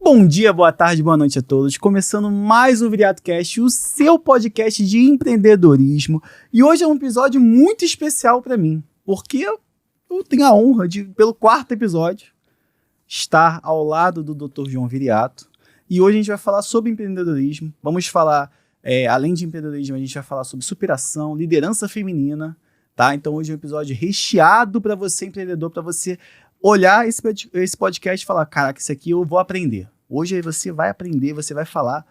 Bom dia, boa tarde, boa noite a todos. Começando mais um ViriatoCast, o seu podcast de empreendedorismo. E hoje é um episódio muito especial para mim, porque eu tenho a honra de, pelo quarto episódio, estar ao lado do Dr. João Viriato. E hoje a gente vai falar sobre empreendedorismo. Vamos falar, além de empreendedorismo, a gente vai falar sobre superação, liderança feminina, tá? Então hoje é um episódio recheado para você, empreendedor, para você olhar esse podcast e falar, caraca, isso aqui eu vou aprender. Hoje você vai aprender, você vai falar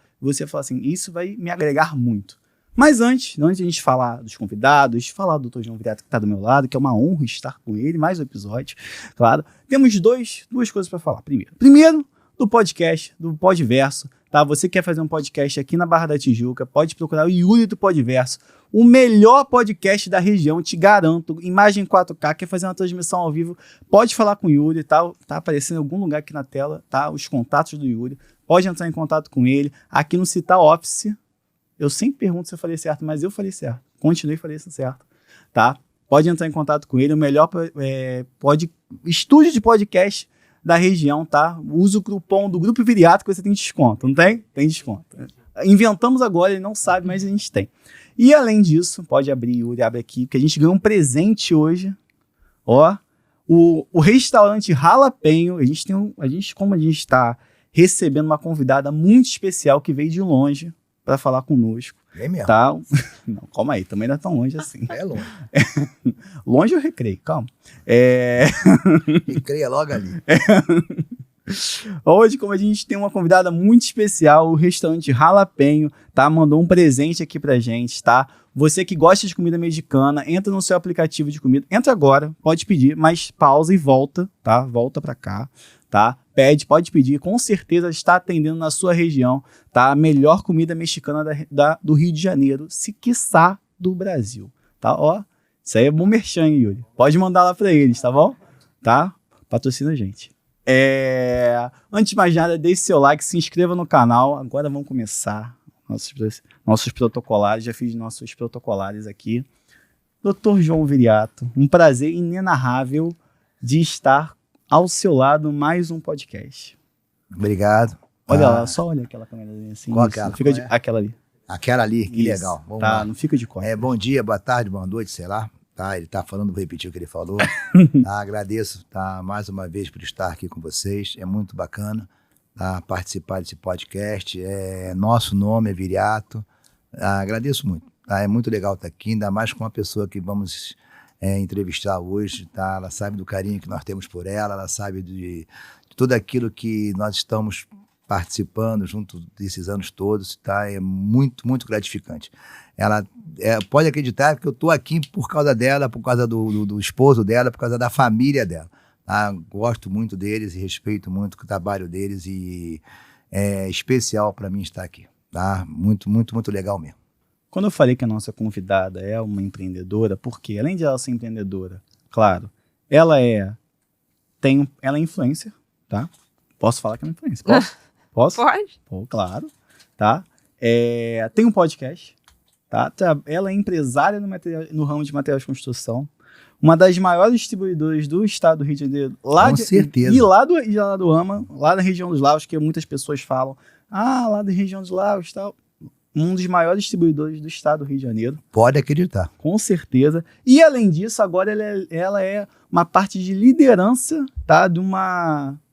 assim, isso vai me agregar muito. Mas antes de a gente falar dos convidados, falar do Dr. João Viriato que está do meu lado, que é uma honra estar com ele, mais um episódio, claro. Temos duas coisas para falar. Primeiro, do podcast, do Podverso, tá? Você quer fazer um podcast aqui na Barra da Tijuca, pode procurar o Yuri do Podverso, o melhor podcast da região, te garanto, imagem 4K, quer fazer uma transmissão ao vivo, pode falar com o Yuri, tá aparecendo em algum lugar aqui na tela, tá? Os contatos do Yuri, pode entrar em contato com ele, aqui no Cita Office, eu sempre pergunto se eu falei certo, mas eu falei certo, continuei falando certo, tá? Pode entrar em contato com ele, o melhor estúdio de podcast da região, tá? Usa o cupom do Grupo Viriato que você tem desconto, não tem? Tem desconto. Inventamos agora, ele não sabe, mas a gente tem. E além disso, pode abrir, Yuri, abre aqui, porque a gente ganhou um presente hoje, ó, o restaurante Jalapeno, como a gente está recebendo uma convidada muito especial que veio de longe para falar conosco. É mesmo? Tá? Não, calma aí, também não é tão longe assim. É longe. Longe eu Recreio, calma. Recreia logo ali. Hoje, como a gente tem uma convidada muito especial, o restaurante Jalapeno, tá? Mandou um presente aqui pra gente, tá? Você que gosta de comida mexicana, entra no seu aplicativo de comida, entra agora, pode pedir, mas pausa e volta, tá? Volta pra cá, tá? Pode pedir, com certeza está atendendo na sua região, tá? A melhor comida mexicana do Rio de Janeiro, se quiçá do Brasil, tá? Ó, isso aí é bom merchan, Yuri. Pode mandar lá pra eles, tá bom? Tá? Patrocina a gente. Antes de mais nada, deixe seu like, se inscreva no canal. Agora vamos começar nossos protocolares. Já fiz nossos protocolares aqui. Dr. João Viriato, um prazer inenarrável de estar ao seu lado, mais um podcast. Obrigado. Olha lá, só olha aquela câmerazinha assim. Qual aquela? Aquela ali. Aquela ali, que isso. Legal. Vamos tá, lá. não fica de costas. Bom dia, boa tarde, boa noite, sei lá. Tá, ele tá falando, vou repetir o que ele falou. Tá, agradeço, tá, mais uma vez por estar aqui com vocês. É muito bacana, tá, participar desse podcast. Nosso nome é Viriato. Agradeço muito. Tá, é muito legal estar aqui, ainda mais com uma pessoa que vamos entrevistar hoje. Tá, ela sabe do carinho que nós temos por ela sabe de tudo aquilo que nós estamos participando junto desses anos todos. Tá, é muito, muito gratificante. Ela pode acreditar que eu estou aqui por causa dela, por causa do esposo dela, por causa da família dela. Tá? Gosto muito deles e respeito muito o trabalho deles e é especial para mim estar aqui. Tá? Muito, muito, muito legal mesmo. Quando eu falei que a nossa convidada é uma empreendedora, porque além de ela ser empreendedora, claro, ela é influencer, tá? Posso falar que ela é influencer? Posso? Pode. Pô, claro, tá? Tem um podcast. Tá? Ela é empresária no ramo de materiais de construção, uma das maiores distribuidoras do estado do Rio de Janeiro, com certeza. E lá do Ama, lá na região dos Lagos, que muitas pessoas falam, lá da região dos Lagos e tal, um dos maiores distribuidores do estado do Rio de Janeiro. Pode acreditar. Com certeza. E além disso, agora ela é uma parte de liderança, tá?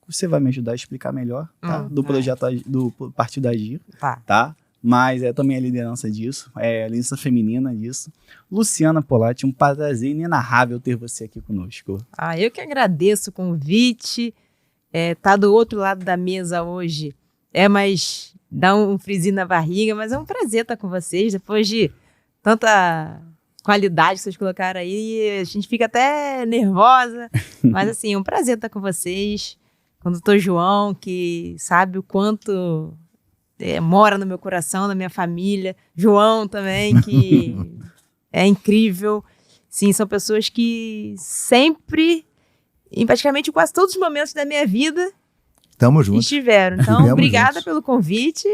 Você vai me ajudar a explicar melhor, tá? Do projeto do Partido Agir, tá? Mas também a liderança disso, a liderança feminina disso. Luciana Polatti, um prazer inenarrável ter você aqui conosco. Eu que agradeço o convite, tá do outro lado da mesa hoje, mas dá um friozinho na barriga, mas é um prazer estar com vocês, depois de tanta qualidade que vocês colocaram aí, a gente fica até nervosa, mas assim, é um prazer estar com vocês, com o Dr. João, que sabe o quanto mora no meu coração, na minha família. João também, que é incrível. Sim, são pessoas que sempre, em praticamente quase todos os momentos da minha vida, Tamo junto. estiveram. Então, obrigada pelo convite.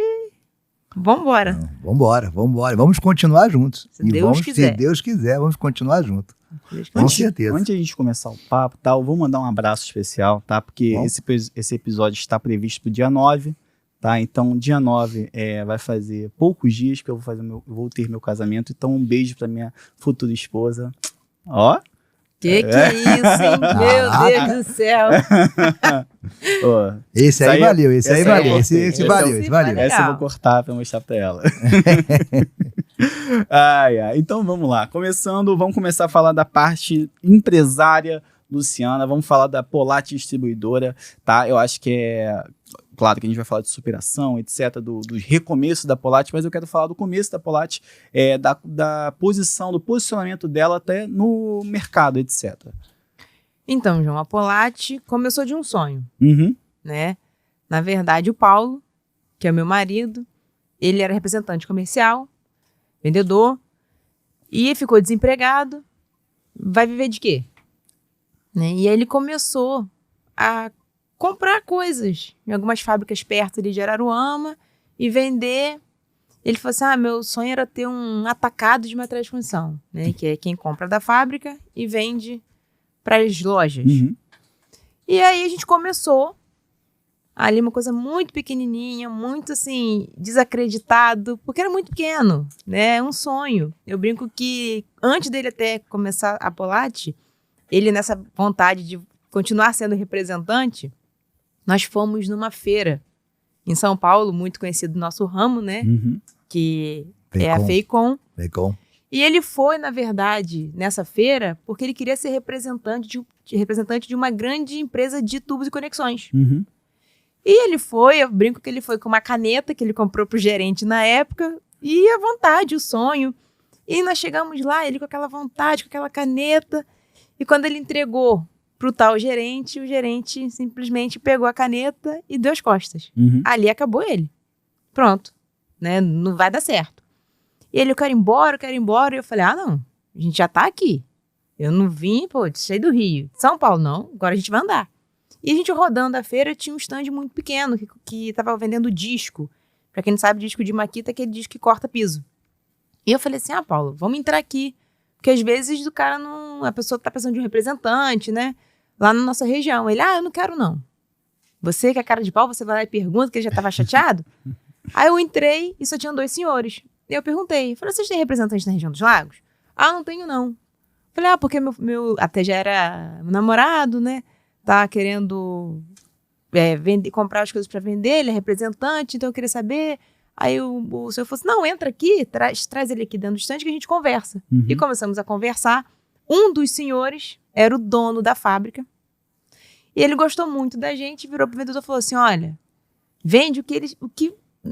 Vambora. Vambora. Vamos continuar juntos. Se Deus quiser. Se Deus quiser, vamos continuar juntos. Com certeza. Antes de a gente começar o papo, tá, eu vou mandar um abraço especial, tá? Porque Bom. esse episódio está previsto pro dia 9, tá? Então, dia 9 vai fazer poucos dias que eu vou ter meu casamento. Então, um beijo pra minha futura esposa. Ó. Que é isso, hein? Meu Deus do céu. Ó, Esse aí valeu, esse aí essa aí valeu, eu esse gostei. valeu, esse valeu. Legal. essa eu vou cortar pra mostrar pra ela. Então vamos lá. Vamos começar a falar da parte empresária, Luciana. Vamos falar da Polatti Distribuidora, tá? Eu acho que claro que a gente vai falar de superação, etc., do recomeço da Polatti, mas eu quero falar do começo da Polatti, da posição, do posicionamento dela até no mercado, etc. Então, João, a Polatti começou de um sonho, Uhum. né? Na verdade, o Paulo, que é o meu marido, ele era representante comercial, vendedor, e ficou desempregado. Vai viver de quê? Né? E aí ele começou a comprar coisas em algumas fábricas perto ali de Araruama e vender. Ele falou assim, meu sonho era ter um atacado de material de construção, né? Que é quem compra da fábrica e vende para as lojas. Uhum. E aí a gente começou ali uma coisa muito pequenininha, muito assim, desacreditado, porque era muito pequeno, né? Um sonho. Eu brinco que antes dele até começar a Polatti, ele nessa vontade de continuar sendo representante, nós fomos numa feira em São Paulo, muito conhecido do nosso ramo, né? Uhum. Que é a FEICOM. Feicom. E ele foi, na verdade, nessa feira, porque ele queria ser representante de uma grande empresa de tubos e conexões. Uhum. E ele foi, eu brinco que ele foi com uma caneta que ele comprou pro gerente na época, e a vontade, o sonho. E nós chegamos lá, ele com aquela vontade, com aquela caneta, e quando ele entregou pro tal gerente, o gerente simplesmente pegou a caneta e deu as costas. Uhum. Ali acabou ele. Pronto, né? Não vai dar certo. E ele, eu quero ir embora. E eu falei, não, a gente já tá aqui. Eu não vim, saí do Rio. São Paulo, não, agora a gente vai andar. E a gente rodando a feira, tinha um stand muito pequeno que tava vendendo disco. Pra quem não sabe, disco de maquita é aquele disco que corta piso. E eu falei assim, Paulo, vamos entrar aqui. Porque às vezes a pessoa tá precisando de um representante, né? Lá na nossa região. Ele, eu não quero não. Você que é cara de pau, você vai lá e pergunta, que ele já tava chateado. Aí eu entrei e só tinham 2 senhores. E eu perguntei, falei, vocês têm representante na região dos lagos? Não tenho não. Falei, porque meu até já era meu namorado, né? Tá querendo comprar as coisas para vender, ele é representante, então eu queria saber. Aí o senhor falou assim, não, entra aqui, traz ele aqui dentro do estande que a gente conversa. Uhum. E começamos a conversar. Um dos senhores era o dono da fábrica. E ele gostou muito da gente, virou pro vendedor e falou assim, olha, vende o que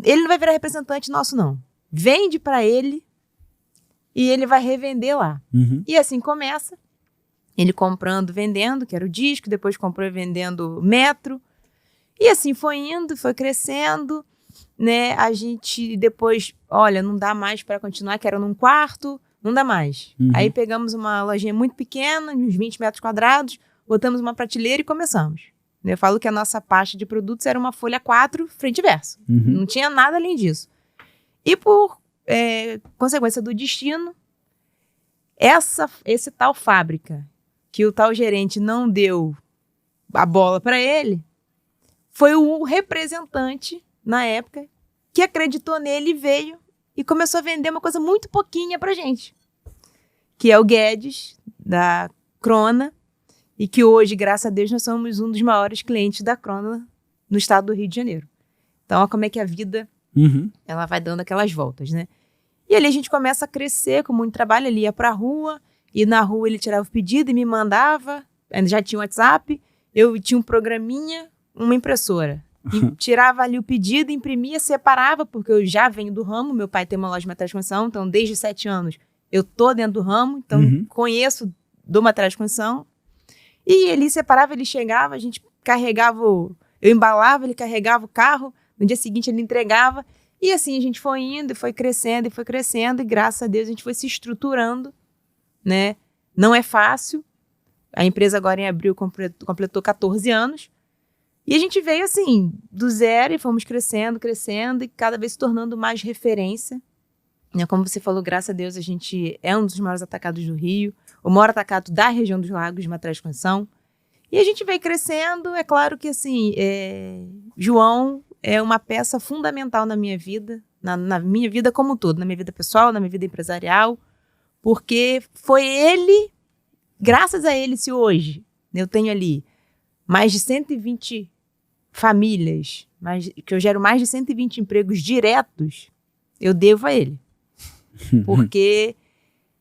ele não vai virar representante nosso não. Vende para ele e ele vai revender lá. Uhum. E assim começa. Ele comprando, vendendo, que era o disco, depois comprou e vendendo metro. E assim foi indo, foi crescendo, né? A gente depois, olha, não dá mais para continuar, que era num quarto, não dá mais. Uhum. Aí pegamos uma lojinha muito pequena, uns 20 metros quadrados, botamos uma prateleira e começamos. Eu falo que a nossa pasta de produtos era uma folha 4, frente e verso. Uhum. Não tinha nada além disso. E por consequência do destino, esse tal fábrica, que o tal gerente não deu a bola para ele, foi o representante, na época, que acreditou nele e veio e começou a vender uma coisa muito pouquinha pra gente, que é o Guedes, da Crona, e que hoje, graças a Deus, nós somos um dos maiores clientes da Crona no estado do Rio de Janeiro. Então, olha como é que a vida Uhum. ela vai dando aquelas voltas, né? E ali a gente começa a crescer com muito trabalho, ele ia pra rua, e na rua ele tirava o pedido e me mandava, já tinha um WhatsApp, eu tinha um programinha, uma impressora, e tirava ali o pedido, imprimia, separava, porque eu já venho do ramo, meu pai tem uma loja de material de construção, então desde 7 anos eu tô dentro do ramo, então conheço do material de construção, e ele separava, ele chegava, a gente carregava, eu embalava, ele carregava o carro, no dia seguinte ele entregava, e assim a gente foi indo, e foi crescendo, e graças a Deus a gente foi se estruturando, né? Não é fácil, a empresa agora em abril completou 14 anos, e a gente veio assim, do zero, e fomos crescendo, e cada vez se tornando mais referência Como você falou, graças a Deus, a gente é um dos maiores atacados do Rio, o maior atacado da região dos Lagos de Materiais de Construção. E a gente vem crescendo. É claro que, assim, João é uma peça fundamental na minha vida, na minha vida como um todo, na minha vida pessoal, na minha vida empresarial, porque foi ele, graças a ele, se hoje eu tenho ali mais de 120 famílias, que eu gero mais de 120 empregos diretos, eu devo a ele. Porque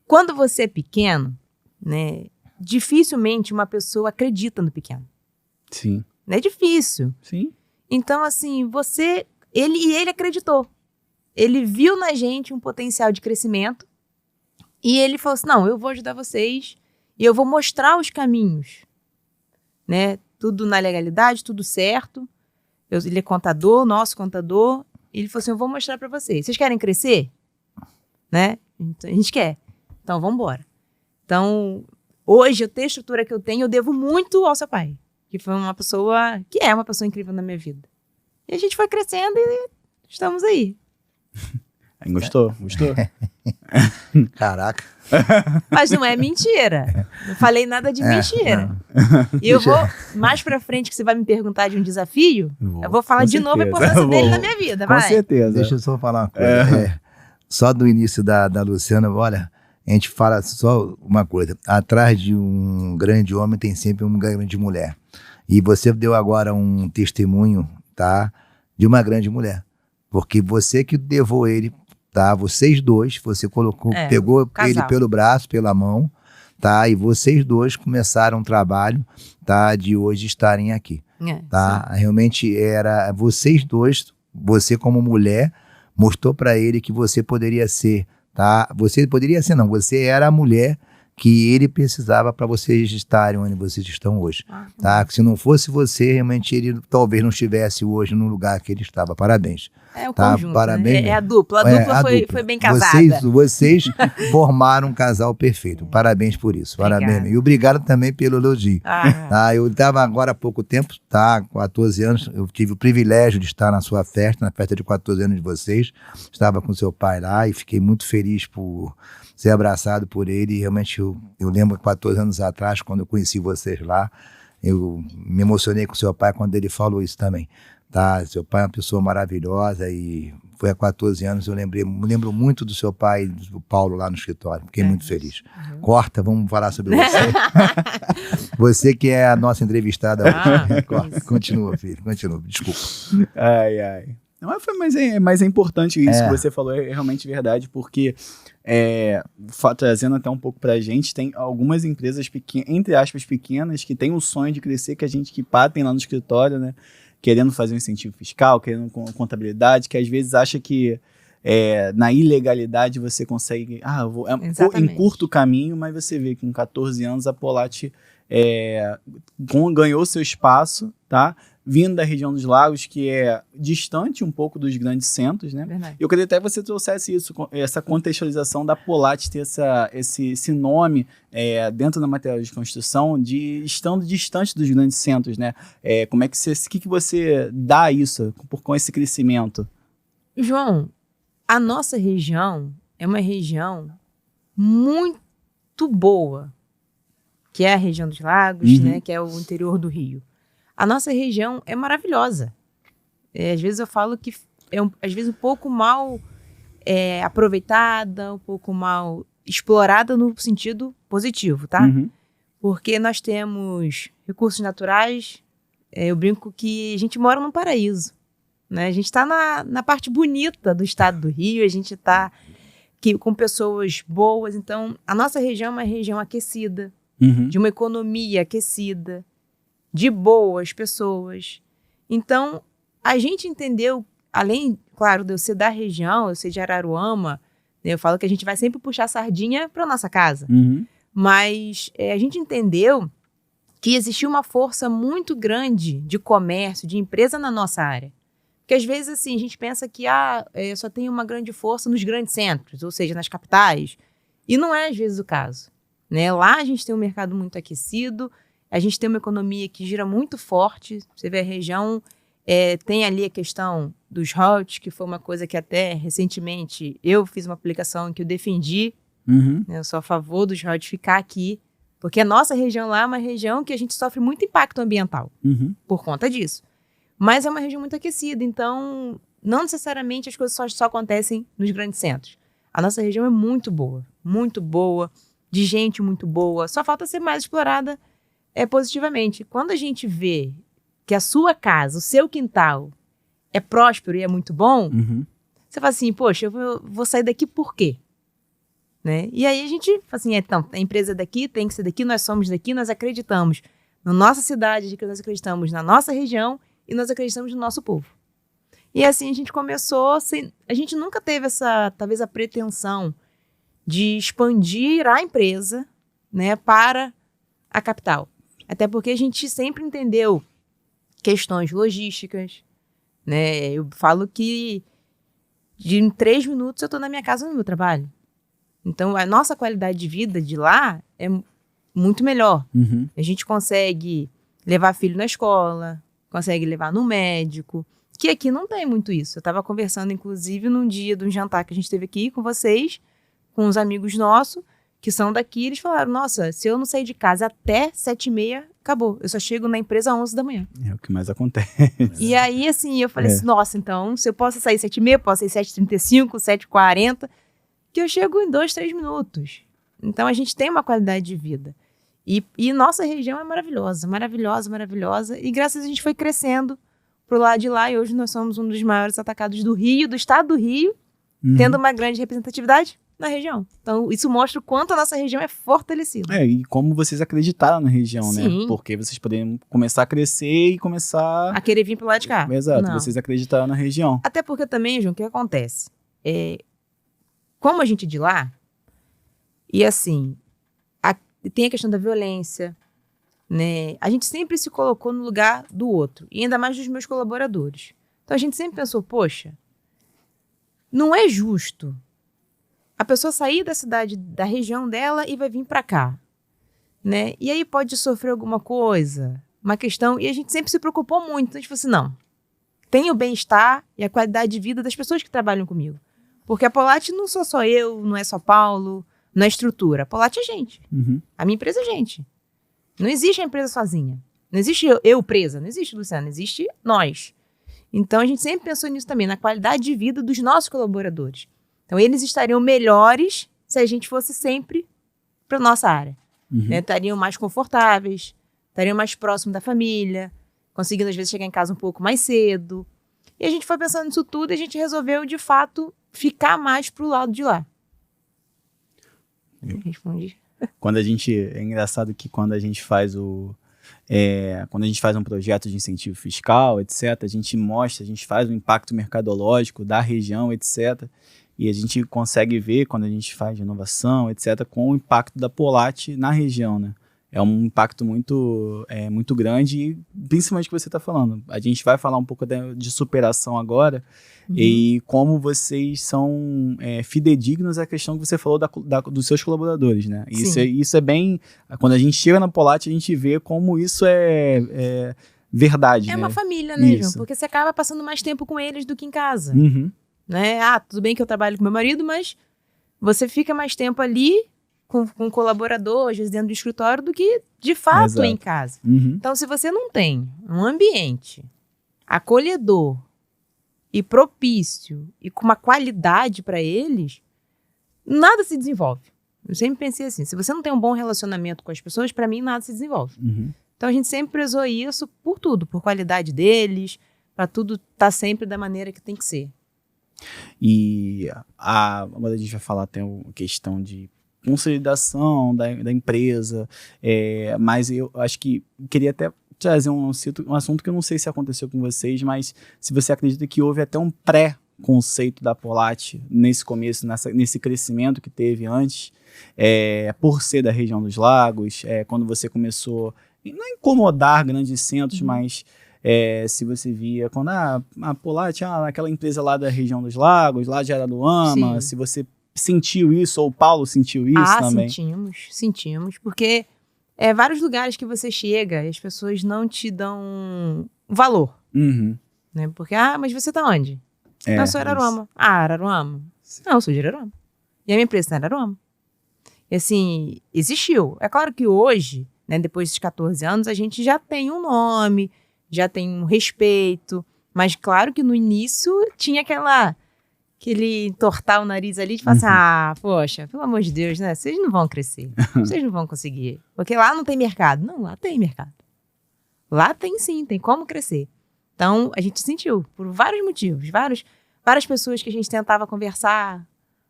quando você é pequeno, né, dificilmente uma pessoa acredita no pequeno. Sim. É difícil. Sim. Então, assim, ele acreditou. Ele viu na gente um potencial de crescimento e ele falou assim, não, eu vou ajudar vocês e eu vou mostrar os caminhos, né? Tudo na legalidade, tudo certo. Ele é contador, nosso contador. E ele falou assim, eu vou mostrar para vocês. Vocês querem crescer? Né? Então, a gente quer. Então, vamos embora. Então, hoje, eu tenho a estrutura que eu tenho, eu devo muito ao seu pai. Que foi uma pessoa, que é uma pessoa incrível na minha vida. E a gente foi crescendo e estamos aí. Gostou? Caraca. Mas não é mentira. Não falei nada de mentira. E eu vou, mais pra frente, que você vai me perguntar de um desafio, eu vou falar de novo a importância dele na minha vida, vai. Com certeza. Deixa eu só falar uma coisa. Só do início da Luciana, olha, a gente fala só uma coisa. Atrás de um grande homem tem sempre uma grande mulher. E você deu agora um testemunho, tá? De uma grande mulher. Porque você que levou ele, tá? Vocês dois, você colocou, pegou ele pelo braço, pela mão, tá? E vocês dois começaram um trabalho, tá? De hoje estarem aqui, tá? Sim. Realmente era vocês dois, você como mulher, mostrou para ele que você poderia ser, tá? Você poderia ser, não, você era a mulher que ele precisava para vocês estarem onde vocês estão hoje, tá? Que se não fosse você, realmente ele talvez não estivesse hoje no lugar que ele estava. Parabéns. É o tá? conjunto, Parabéns, né? É a dupla. A dupla foi bem casada. Vocês formaram um casal perfeito. Parabéns por isso. Obrigada. Parabéns. E obrigado também pelo elogio. Tá? Eu estava agora há pouco tempo, tá? 14 anos, eu tive o privilégio de estar na sua festa, na festa de 14 anos de vocês. Estava com seu pai lá e fiquei muito feliz por ser abraçado por ele. E realmente eu lembro 14 anos atrás, quando eu conheci vocês lá, eu me emocionei com seu pai quando ele falou isso também. Tá, seu pai é uma pessoa maravilhosa e foi há 14 anos, me lembro muito do seu pai, do Paulo, lá no escritório. Fiquei muito feliz. Corta, vamos falar sobre você. Você que é a nossa entrevistada hoje. Corta. Continua, filho, continua, desculpa. Ai. Não, mas é importante isso que você falou, é realmente verdade, porque trazendo até um pouco pra gente, tem algumas empresas pequenas, entre aspas, pequenas, que têm o sonho de crescer, que batem lá no escritório, né? Querendo fazer um incentivo fiscal, querendo contabilidade, que às vezes acha que na ilegalidade você consegue, em curto caminho, mas você vê que com 14 anos a Polat ganhou seu espaço, tá? Vindo da região dos Lagos, que é distante um pouco dos grandes centros, né? Verdade. Eu queria até que você trouxesse isso, essa contextualização da Polat ter esse nome dentro da matéria de construção, estando distante dos grandes centros, né? Como é que você dá isso com esse crescimento? João, a nossa região é uma região muito boa, que é a região dos Lagos, né? Que é o interior do Rio. A nossa região é maravilhosa. Às vezes eu falo que às vezes um pouco mal aproveitada, um pouco mal explorada no sentido positivo, tá? Porque nós temos recursos naturais, eu brinco que a gente mora num paraíso, né? A gente está na parte bonita do estado do Rio, a gente está com pessoas boas, então a nossa região é uma região aquecida, de uma economia aquecida, de boas pessoas. Então, a gente entendeu, além, claro, de eu ser da região, eu ser de Araruama, né, eu falo que a gente vai sempre puxar a sardinha para nossa casa. Mas a gente entendeu que existia uma força muito grande de comércio, de empresa na nossa área. Porque às vezes assim, a gente pensa que só tem uma grande força nos grandes centros, ou seja, nas capitais. E não é às vezes o caso, né? Lá a gente tem um mercado muito aquecido, a gente tem uma economia que gira muito forte. Você vê a região, Tem ali a questão dos royalties, que foi uma coisa que até recentemente eu fiz uma aplicação em que eu defendi. Eu sou a favor dos royalties ficar aqui, porque a nossa região lá é uma região que a gente sofre muito impacto ambiental por conta disso. Mas é uma região muito aquecida, então não necessariamente as coisas só acontecem nos grandes centros. A nossa região é muito boa, de gente muito boa, só falta ser mais explorada positivamente. Quando a gente vê que a sua casa, o seu quintal é próspero e é muito bom, você fala assim, poxa, eu vou sair daqui por quê? Né? E aí a gente fala assim, então, a empresa é daqui, tem que ser daqui, nós somos daqui, nós acreditamos na nossa cidade, nós acreditamos na nossa região e nós acreditamos no nosso povo. E assim a gente começou, a gente nunca teve talvez a pretensão de expandir a empresa, né, para a capital. Até porque a gente sempre entendeu questões logísticas, né? Eu falo que em 3 minutos eu estou na minha casa, no meu trabalho. Então, a nossa qualidade de vida de lá é muito melhor. A gente consegue levar filho na escola, consegue levar no médico, que aqui não tem muito isso. Eu estava conversando, inclusive, num dia de um jantar que a gente teve aqui com vocês, com uns amigos nossos, que são daqui, eles falaram, nossa, se eu não sair de casa até 7h30, acabou. Eu só chego na empresa às 11 da manhã. É o que mais acontece. E aí, assim, eu falei assim, nossa, então, se eu posso sair 7h30, posso sair 7h35, 7h40, que eu chego em 2, 3 minutos. Então, a gente tem uma qualidade de vida. E nossa região é maravilhosa, maravilhosa, maravilhosa. E graças a Deus a gente foi crescendo pro lado de lá. E hoje nós somos um dos maiores atacados do Rio, do estado do Rio, tendo uma grande representatividade na região. Então, isso mostra o quanto a nossa região é fortalecida. E como vocês acreditaram na região, Sim. né? Porque vocês poderiam começar a crescer e começar... A querer vir pro lado de cá. Exato, Não. vocês acreditaram na região. Até porque também, João, o que acontece? Como a gente é de lá, e assim, tem a questão da violência, né? A gente sempre se colocou no lugar do outro, e ainda mais dos meus colaboradores. Então a gente sempre pensou, poxa, não é justo a pessoa sair da cidade, da região dela e vai vir para cá, né? E aí pode sofrer alguma coisa, uma questão, e a gente sempre se preocupou muito. Então a gente falou assim, não, tem o bem-estar e a qualidade de vida das pessoas que trabalham comigo. Porque a Polat não sou só eu, não é só Paulo, não é estrutura. A Polat é gente. A minha empresa é gente. Não existe a empresa sozinha. Não existe eu presa. Não existe, Luciana. Existe nós. Então, a gente sempre pensou nisso também, na qualidade de vida dos nossos colaboradores. Então, eles estariam melhores se a gente fosse sempre para nossa área. Né? Estariam mais confortáveis, estariam mais próximos da família, conseguindo, às vezes, chegar em casa um pouco mais cedo. E a gente foi pensando nisso tudo e a gente resolveu, de fato, ficar mais pro lado de lá. Respondi. É engraçado que quando a gente faz quando a gente faz um projeto de incentivo fiscal, etc., a gente faz um impacto mercadológico da região, etc., e a gente consegue ver, quando a gente faz de inovação, etc., com o impacto da Polat na região, né? É um impacto muito grande, e principalmente o que você está falando. A gente vai falar um pouco de superação agora, e como vocês são fidedignos à questão que você falou dos seus colaboradores, né? Isso é bem... Quando a gente chega na Polat, a gente vê como isso é verdade, É né? uma família, né, Isso. João? Porque você acaba passando mais tempo com eles do que em casa. Né? Tudo bem que eu trabalho com meu marido, mas você fica mais tempo ali com um colaborador, às vezes dentro do escritório, do que, de fato, em casa. Então, se você não tem um ambiente acolhedor e propício e com uma qualidade para eles, nada se desenvolve. Eu sempre pensei assim, se você não tem um bom relacionamento com as pessoas, para mim, nada se desenvolve. Então, a gente sempre prezou isso por tudo, por qualidade deles, para tudo estar sempre da maneira que tem que ser. E agora a gente vai falar até a questão de consolidação da empresa, mas eu acho que queria até trazer um assunto que eu não sei se aconteceu com vocês, mas se você acredita que houve até um pré-conceito da Polat nesse começo, nesse crescimento que teve antes, por ser da região dos lagos, quando você começou não a incomodar grandes centros, mas se você via quando a Polat, aquela empresa lá da região dos lagos, lá de Araruama, se você sentiu isso, ou o Paulo sentiu isso também? Sentimos, porque vários lugares que você chega e as pessoas não te dão valor. Né? Porque, mas você tá onde? Eu sou Araruama. Isso. Araruama? Não, eu sou de Araruama. E a minha empresa tá em Araruama. E assim, existiu. É claro que hoje, né, depois desses 14 anos, a gente já tem um nome, já tem um respeito, mas claro que no início tinha aquele entortar o nariz ali de falar assim, poxa, pelo amor de Deus, né, vocês não vão crescer, vocês não vão conseguir, porque lá não tem mercado. Não, lá tem mercado. Lá tem sim, tem como crescer. Então, a gente sentiu, por vários motivos, várias pessoas que a gente tentava conversar,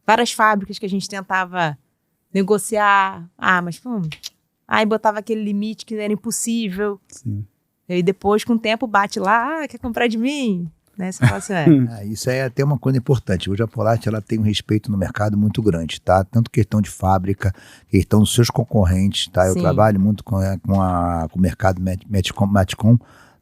várias fábricas que a gente tentava negociar, mas aí botava aquele limite que era impossível. Sim. E aí depois, com o tempo, bate lá, quer comprar de mim? Né? Você fala assim, Isso é até uma coisa importante. Hoje a Polat, ela tem um respeito no mercado muito grande, tá? Tanto questão de fábrica, questão dos seus concorrentes, tá? Eu Sim. trabalho muito com o mercado Matcom,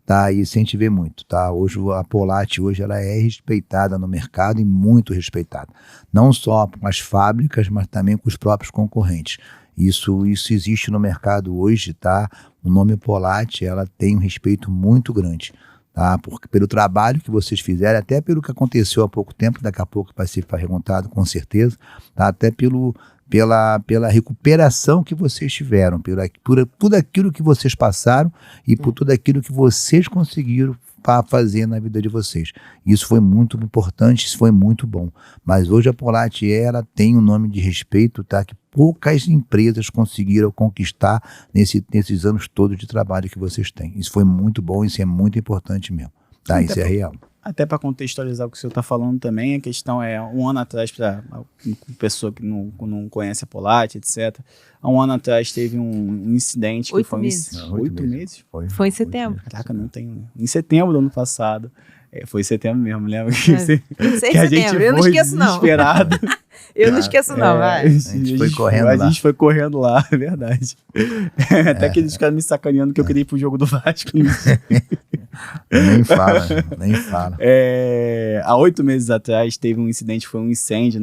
tá? E isso a gente vê muito, tá? Hoje a Polat, ela é respeitada no mercado e muito respeitada. Não só com as fábricas, mas também com os próprios concorrentes. Isso existe no mercado hoje, tá? O nome Polat, ela tem um respeito muito grande, tá? Porque pelo trabalho que vocês fizeram, até pelo que aconteceu há pouco tempo, daqui a pouco vai ser perguntado com certeza, tá? Até pela recuperação que vocês tiveram, por tudo aquilo que vocês passaram e por tudo aquilo que vocês conseguiram para fazer na vida de vocês. Isso foi muito importante, isso foi muito bom. Mas hoje a Polat, ela tem um nome de respeito, tá? Que poucas empresas conseguiram conquistar nesses anos todos de trabalho que vocês têm. Isso foi muito bom, isso é muito importante mesmo. Tá? Isso é real. Até para contextualizar o que o senhor está falando também, a questão é, um ano atrás, para pessoa que não conhece a Polat, etc., há um ano atrás teve um incidente que 8 foi... meses. 8 meses? Foi em setembro. Caraca, não tenho... Em setembro do ano passado. Foi em setembro mesmo, lembra? Que a gente foi eu não esqueço, não. desesperado. Eu não esqueço, não, vai. A gente foi correndo lá. A gente foi correndo lá, é verdade. Até que eles ficaram me sacaneando que eu queria ir pro jogo do Vasco. Nem fala. Há 8 meses atrás teve um incidente, foi um incêndio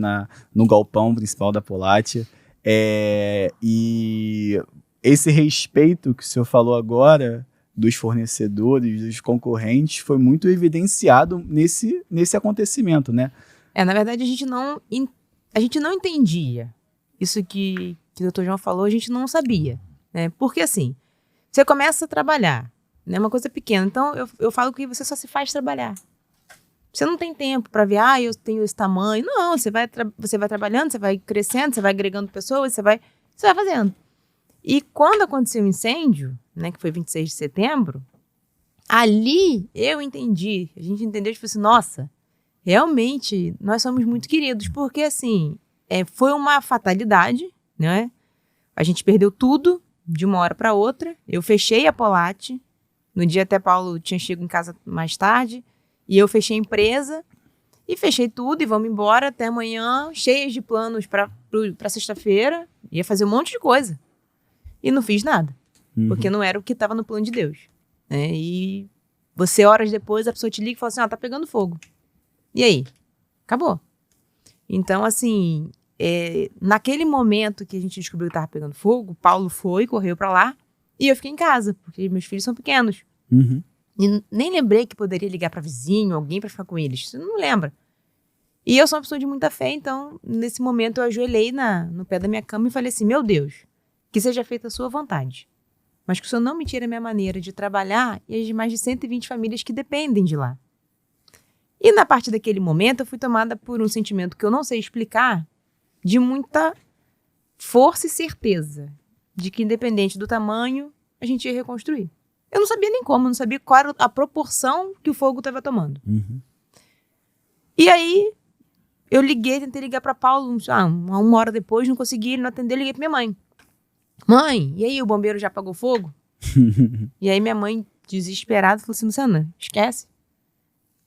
no galpão principal da Polat. E esse respeito que o senhor falou agora dos fornecedores, dos concorrentes, foi muito evidenciado nesse acontecimento, né? Na verdade, a gente não entendia. Isso que o Dr. João falou, a gente não sabia. Né? Porque assim, você começa a trabalhar, né? Uma coisa pequena. Então, eu falo que você só se faz trabalhar. Você não tem tempo para ver, eu tenho esse tamanho. Não, você vai trabalhando, você vai crescendo, você vai agregando pessoas, você vai fazendo. E quando aconteceu o incêndio, né, que foi 26 de setembro, ali eu entendi, a gente entendeu, tipo assim, nossa, realmente nós somos muito queridos, porque assim, foi uma fatalidade, né? A gente perdeu tudo de uma hora para outra. Eu fechei a Polat, no dia até Paulo tinha chegado em casa mais tarde, e eu fechei a empresa, e fechei tudo, e vamos embora até amanhã, cheias de planos para sexta-feira, ia fazer um monte de coisa. E não fiz nada, porque não era o que estava no plano de Deus. Né? E você, horas depois, a pessoa te liga e fala assim, tá pegando fogo. E aí? Acabou. Então, assim, naquele momento que a gente descobriu que estava pegando fogo, Paulo correu para lá, e eu fiquei em casa, porque meus filhos são pequenos. E nem lembrei que poderia ligar para vizinho, alguém para ficar com eles. Você não lembra. E eu sou uma pessoa de muita fé, então, nesse momento, eu ajoelhei no pé da minha cama e falei assim, meu Deus, que seja feita a sua vontade, mas que o Senhor não me tire a minha maneira de trabalhar e as de mais de 120 famílias que dependem de lá. E na partir daquele momento eu fui tomada por um sentimento que eu não sei explicar, de muita força e certeza, de que independente do tamanho, a gente ia reconstruir. Eu não sabia nem como, não sabia qual era a proporção que o fogo estava tomando. E aí, eu tentei ligar para Paulo, uma hora depois, não consegui, ele não atendeu, liguei para minha mãe. Mãe, e aí, o bombeiro já apagou fogo? E aí minha mãe, desesperada, falou assim, Luciana, esquece.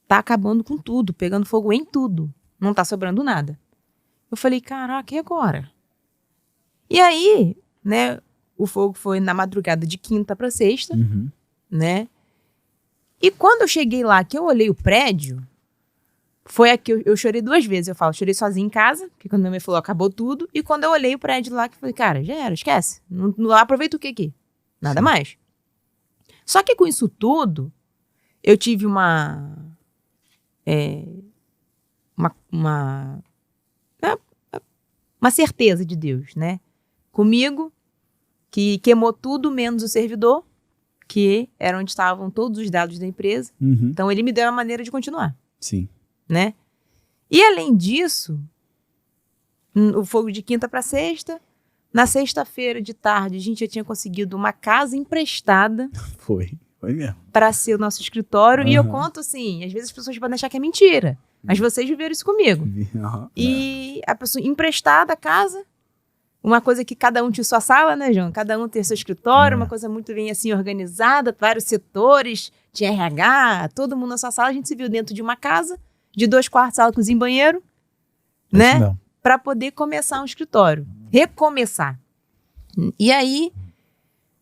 Tá acabando com tudo, pegando fogo em tudo. Não tá sobrando nada. Eu falei, caraca, e agora? E aí, né, o fogo foi na madrugada de quinta para sexta, né? E quando eu cheguei lá, que eu olhei o prédio, foi aqui, eu chorei 2 vezes, chorei sozinha em casa, porque quando minha mãe falou, acabou tudo, e quando eu olhei o prédio lá, que eu falei, cara, já era, esquece, não aproveita o que aqui? Nada mais. Só que com isso tudo, eu tive uma uma certeza de Deus, né? Comigo, que queimou tudo menos o servidor, que era onde estavam todos os dados da empresa. Uhum. Então, ele me deu uma maneira de continuar, Sim. né? E, além disso, o fogo de quinta para sexta. Na sexta-feira de tarde, a gente já tinha conseguido uma casa emprestada. Foi mesmo. Para ser o nosso escritório. Uhum. E eu conto assim, às vezes as pessoas podem achar que é mentira. Mas vocês viveram isso comigo. Uhum. E a pessoa emprestada a casa. Uma coisa que cada um tinha sua sala, né, João? Cada um tem seu escritório, uma coisa muito bem assim organizada, vários setores, tinha RH, todo mundo na sua sala. A gente se viu dentro de uma casa, de 2 quartos, sala, cozinha e banheiro, né? Para poder começar um escritório. Recomeçar. E aí,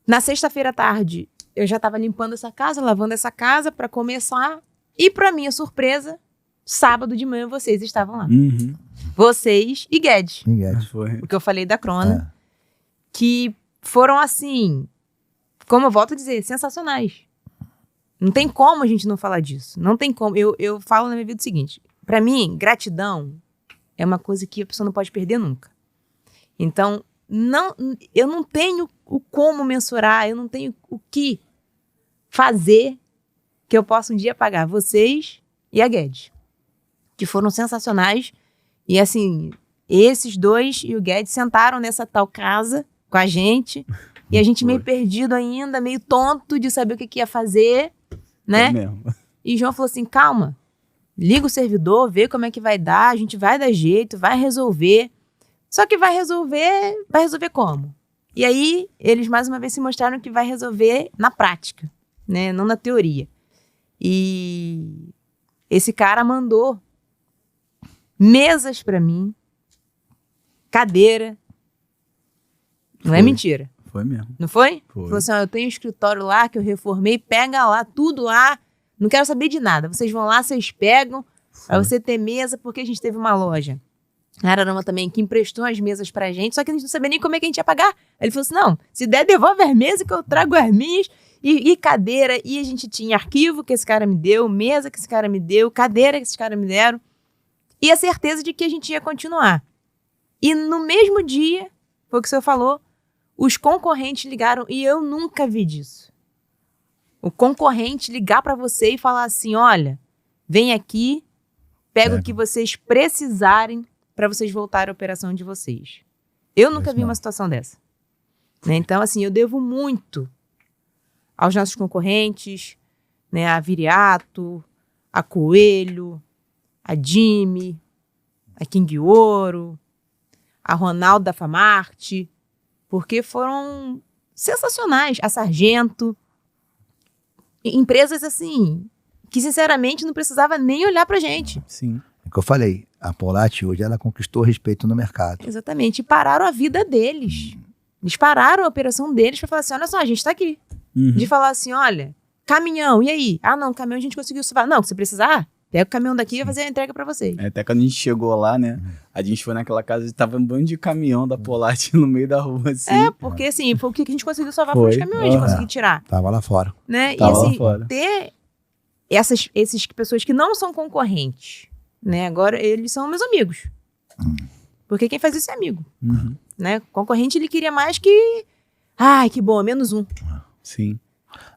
na sexta-feira à tarde, eu já estava limpando essa casa, lavando essa casa para começar. E, para minha surpresa, sábado de manhã vocês estavam lá. Uhum. Vocês e Guedes. Foi. O que eu falei da Crona. Que foram, assim, como eu volto a dizer, sensacionais. Não tem como a gente não falar disso. Não tem como. Eu falo na minha vida o seguinte. Para mim, gratidão é uma coisa que a pessoa não pode perder nunca. Então, eu não tenho o como mensurar, eu não tenho o que fazer que eu possa um dia pagar vocês e a Guedes, que foram sensacionais. E assim, esses dois e o Guedes sentaram nessa tal casa com a gente, e a gente meio perdido ainda, meio tonto de saber o que ia fazer, né? Foi mesmo. E João falou assim, calma, liga o servidor, vê como é que vai dar, a gente vai dar jeito, vai resolver. Só que vai resolver como? E aí, eles mais uma vez se mostraram que vai resolver na prática, né? Não na teoria. E esse cara mandou mesas pra mim, cadeira. Não é mentira. Foi mesmo. Não foi? Foi. Falou assim, ó, eu tenho um escritório lá que eu reformei, pega lá, tudo lá. Não quero saber de nada. Vocês vão lá, vocês pegam. Aí você ter mesa, porque a gente teve uma loja. Ararama também, que emprestou as mesas pra gente, só que a gente não sabia nem como é que a gente ia pagar. Aí ele falou assim, não, se der, devolve as mesas que eu trago as minhas, e cadeira, e a gente tinha arquivo que esse cara me deu, mesa que esse cara me deu, cadeira que esse cara me deram, e a certeza de que a gente ia continuar. E no mesmo dia, foi o que o senhor falou, os concorrentes ligaram, e eu nunca vi disso. O concorrente ligar pra você e falar assim, olha, vem aqui, pega o que vocês precisarem, para vocês voltarem à operação de vocês. Eu nunca vi uma situação dessa. Né? Então, assim, eu devo muito aos nossos concorrentes, né? A Viriato, a Coelho, a Jimmy, a King Ouro, a Ronaldo da Famarte, porque foram sensacionais. A Sargento. Empresas, assim, que sinceramente não precisava nem olhar pra gente. Sim. É o que eu falei, a Polat hoje ela conquistou respeito no mercado. Exatamente, e pararam a vida deles. Eles pararam a operação deles para falar assim, olha só, a gente tá aqui. Uhum. De falar assim, olha, caminhão, e aí? Ah, não, caminhão a gente conseguiu salvar. Não, se precisar, pega o caminhão daqui e vai fazer a entrega para vocês. Até quando a gente chegou lá, né, a gente foi naquela casa e tava um bando de caminhão da Polat no meio da rua, assim. Porque assim, foi o que a gente conseguiu salvar foi os caminhões, conseguir tirar. Tava lá fora. Né? Tava e assim, lá fora. ter essas pessoas que não são concorrentes, né? Agora eles são meus amigos. Porque quem faz isso é amigo. Uhum. Né? Concorrente, ele queria mais que... Ai, que bom, menos um. Sim.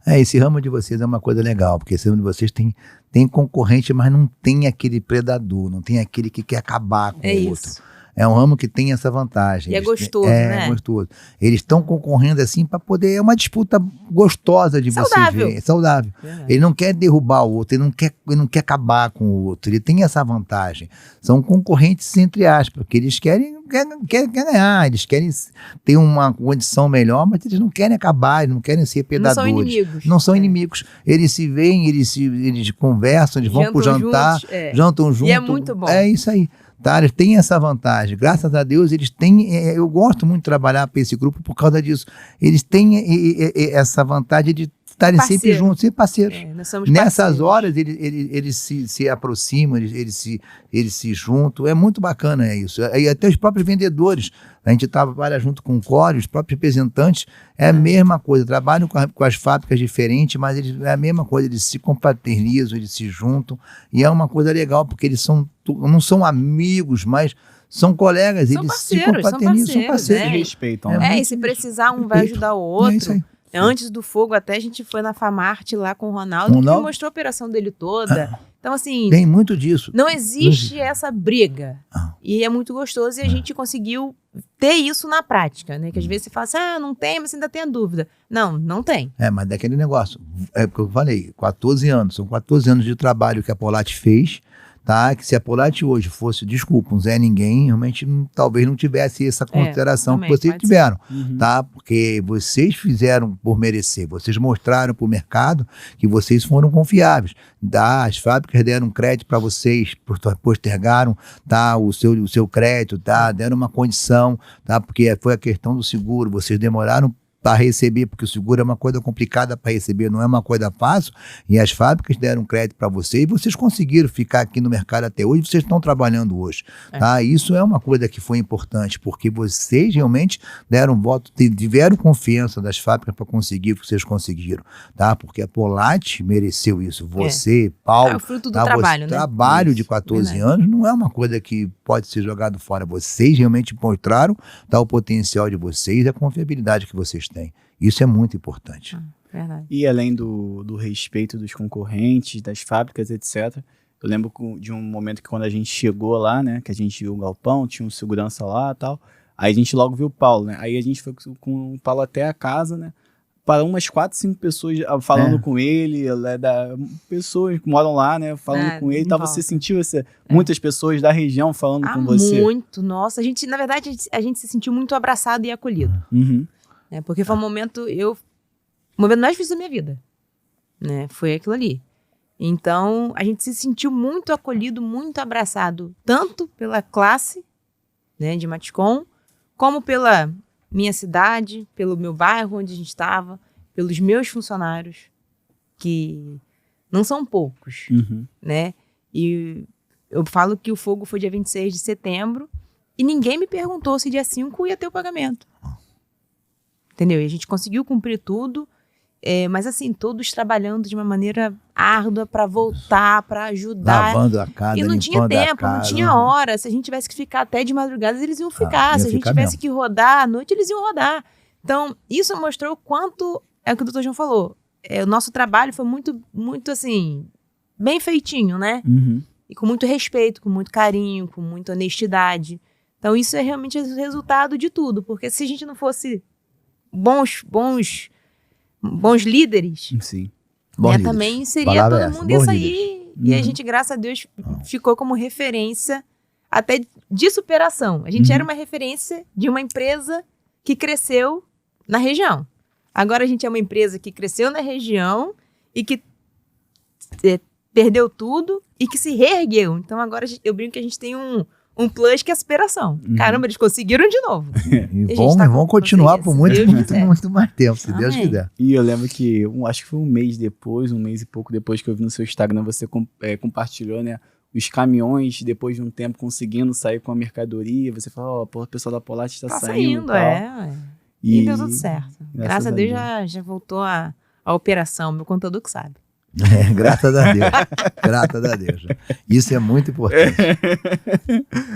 Esse ramo de vocês é uma coisa legal, porque esse ramo de vocês tem concorrente, mas não tem aquele predador, não tem aquele que quer acabar com o outro. Isso. É um ramo que tem essa vantagem. E é gostoso, né? É gostoso. Eles estão concorrendo assim para poder... É uma disputa gostosa de Saudável. você ver. É saudável. Ele não quer derrubar o outro, ele não quer acabar com o outro. Ele tem essa vantagem. São concorrentes, entre aspas, porque eles querem ganhar, eles querem ter uma condição melhor, mas eles não querem acabar, eles não querem ser predadores. Não são inimigos. Não são inimigos. Eles se veem, eles conversam, eles vão pro jantar, jantam juntos. E é muito bom. É isso aí. Tá, eles têm essa vantagem, graças a Deus eles têm, eu gosto muito de trabalhar para esse grupo por causa disso, eles têm essa vantagem de estarem sempre juntos, sempre parceiros. Nós somos Nessas parceiros. horas eles se aproximam, eles se juntam, é muito bacana isso. E até os próprios vendedores, a gente trabalha junto com o Core, os próprios representantes, é a mesma coisa, trabalham com as fábricas diferentes, mas é a mesma coisa, eles se confraternizam, eles se juntam, e é uma coisa legal, porque eles não são amigos, mas são colegas, São eles parceiros, se confraternizam, são são parceiros. Se né? respeitam. Né? E se precisar, um vai Respeito. ajudar o É outro. isso aí. Antes do fogo, até a gente foi na Famarte lá com o Ronaldo, que me mostrou a operação dele toda. Então, assim, Tem muito disso. não existe essa briga. Ah. E é muito gostoso, e a gente conseguiu ter isso na prática, né? Que às vezes você fala assim, não tem, mas você ainda tem a dúvida. Não tem. Mas daquele negócio, é o que eu falei, 14 anos, são 14 anos de trabalho que a Polat fez, tá? Que se a Polat hoje fosse, desculpa, um Zé Ninguém, realmente talvez não tivesse essa consideração também, que vocês pode tiveram, Uhum. tá? Porque vocês fizeram por merecer, vocês mostraram para o mercado que vocês foram confiáveis, tá? As fábricas deram crédito para vocês, postergaram, tá? O seu crédito, tá? Deram uma condição, tá? Porque foi a questão do seguro, vocês demoraram para receber, porque o seguro é uma coisa complicada para receber, não é uma coisa fácil, e as fábricas deram crédito para vocês, e vocês conseguiram ficar aqui no mercado até hoje, vocês estão trabalhando hoje, tá? Isso é uma coisa que foi importante, porque vocês realmente deram voto, tiveram confiança das fábricas para conseguir o que vocês conseguiram, tá? Porque a Polat mereceu isso, você, Paulo, É o fruto do tá? trabalho, Você, né? trabalho Isso, de 14 verdade. anos não é uma coisa que pode ser jogado fora, vocês realmente mostraram, tá, o potencial de vocês e a confiabilidade que vocês têm. Isso é muito importante. Verdade. E além do respeito dos concorrentes, das fábricas, etc. Eu lembro de um momento que quando a gente chegou lá, né, que a gente viu o galpão, tinha um segurança lá e tal, aí a gente logo viu o Paulo, né, aí a gente foi com o Paulo até a casa, né, para umas 4, 5 pessoas falando com ele, pessoas que moram lá, né, falando com ele, em tal, volta. você sentiu muitas pessoas da região falando com você? Muito, nossa, na verdade, a gente se sentiu muito abraçado e acolhido. Uhum. Porque foi um momento, o momento mais difícil da minha vida, né? Foi aquilo ali. Então, a gente se sentiu muito acolhido, muito abraçado, tanto pela classe, né, de Maticom, como pela minha cidade, pelo meu bairro onde a gente estava, pelos meus funcionários, que não são poucos, Uhum. né? E eu falo que o fogo foi dia 26 de setembro e ninguém me perguntou se dia 5 ia ter o pagamento. Entendeu? E a gente conseguiu cumprir tudo, mas assim, todos trabalhando de uma maneira árdua para voltar, para ajudar. Lavando a casa, E não tinha limpando a tempo, não casa. tinha hora. Se a gente tivesse que ficar até de madrugada, eles iam ficar. ia Se a gente ficar tivesse mesmo. que rodar à noite, eles iam rodar. Então, isso mostrou o quanto, é o que o Dr. João falou, o nosso trabalho foi muito, muito assim, bem feitinho, né? Uhum. E com muito respeito, com muito carinho, com muita honestidade. Então, isso é realmente o resultado de tudo. Porque se a gente não fosse bons líderes, Sim. Bom líderes. também seria Palavra é todo essa, mundo ia bons sair. E a Uhum. gente, graças a Deus, ficou como referência até de superação. A gente Uhum. era uma referência de uma empresa que cresceu na região. Agora a gente é uma empresa que cresceu na região e que perdeu tudo e que se reergueu. Então agora eu brinco que a gente tem um plus que é a superação. Uhum. Caramba, eles conseguiram de novo. E a vão, gente tá vão com continuar vocês, por se muito, Deus muito, quiser. muito mais tempo, se Deus Amém. quiser. E eu lembro que, acho que foi um mês depois, um mês e pouco depois que eu vi no seu Instagram, você compartilhou, né, os caminhões, depois de um tempo, conseguindo sair com a mercadoria. Você falou, o pessoal da Polat está Tá saindo. saindo, tal. E deu tudo certo. Graças a Deus Deus. já voltou a operação, meu contador que sabe. Graças a Deus. Graças a Deus. Isso é muito importante.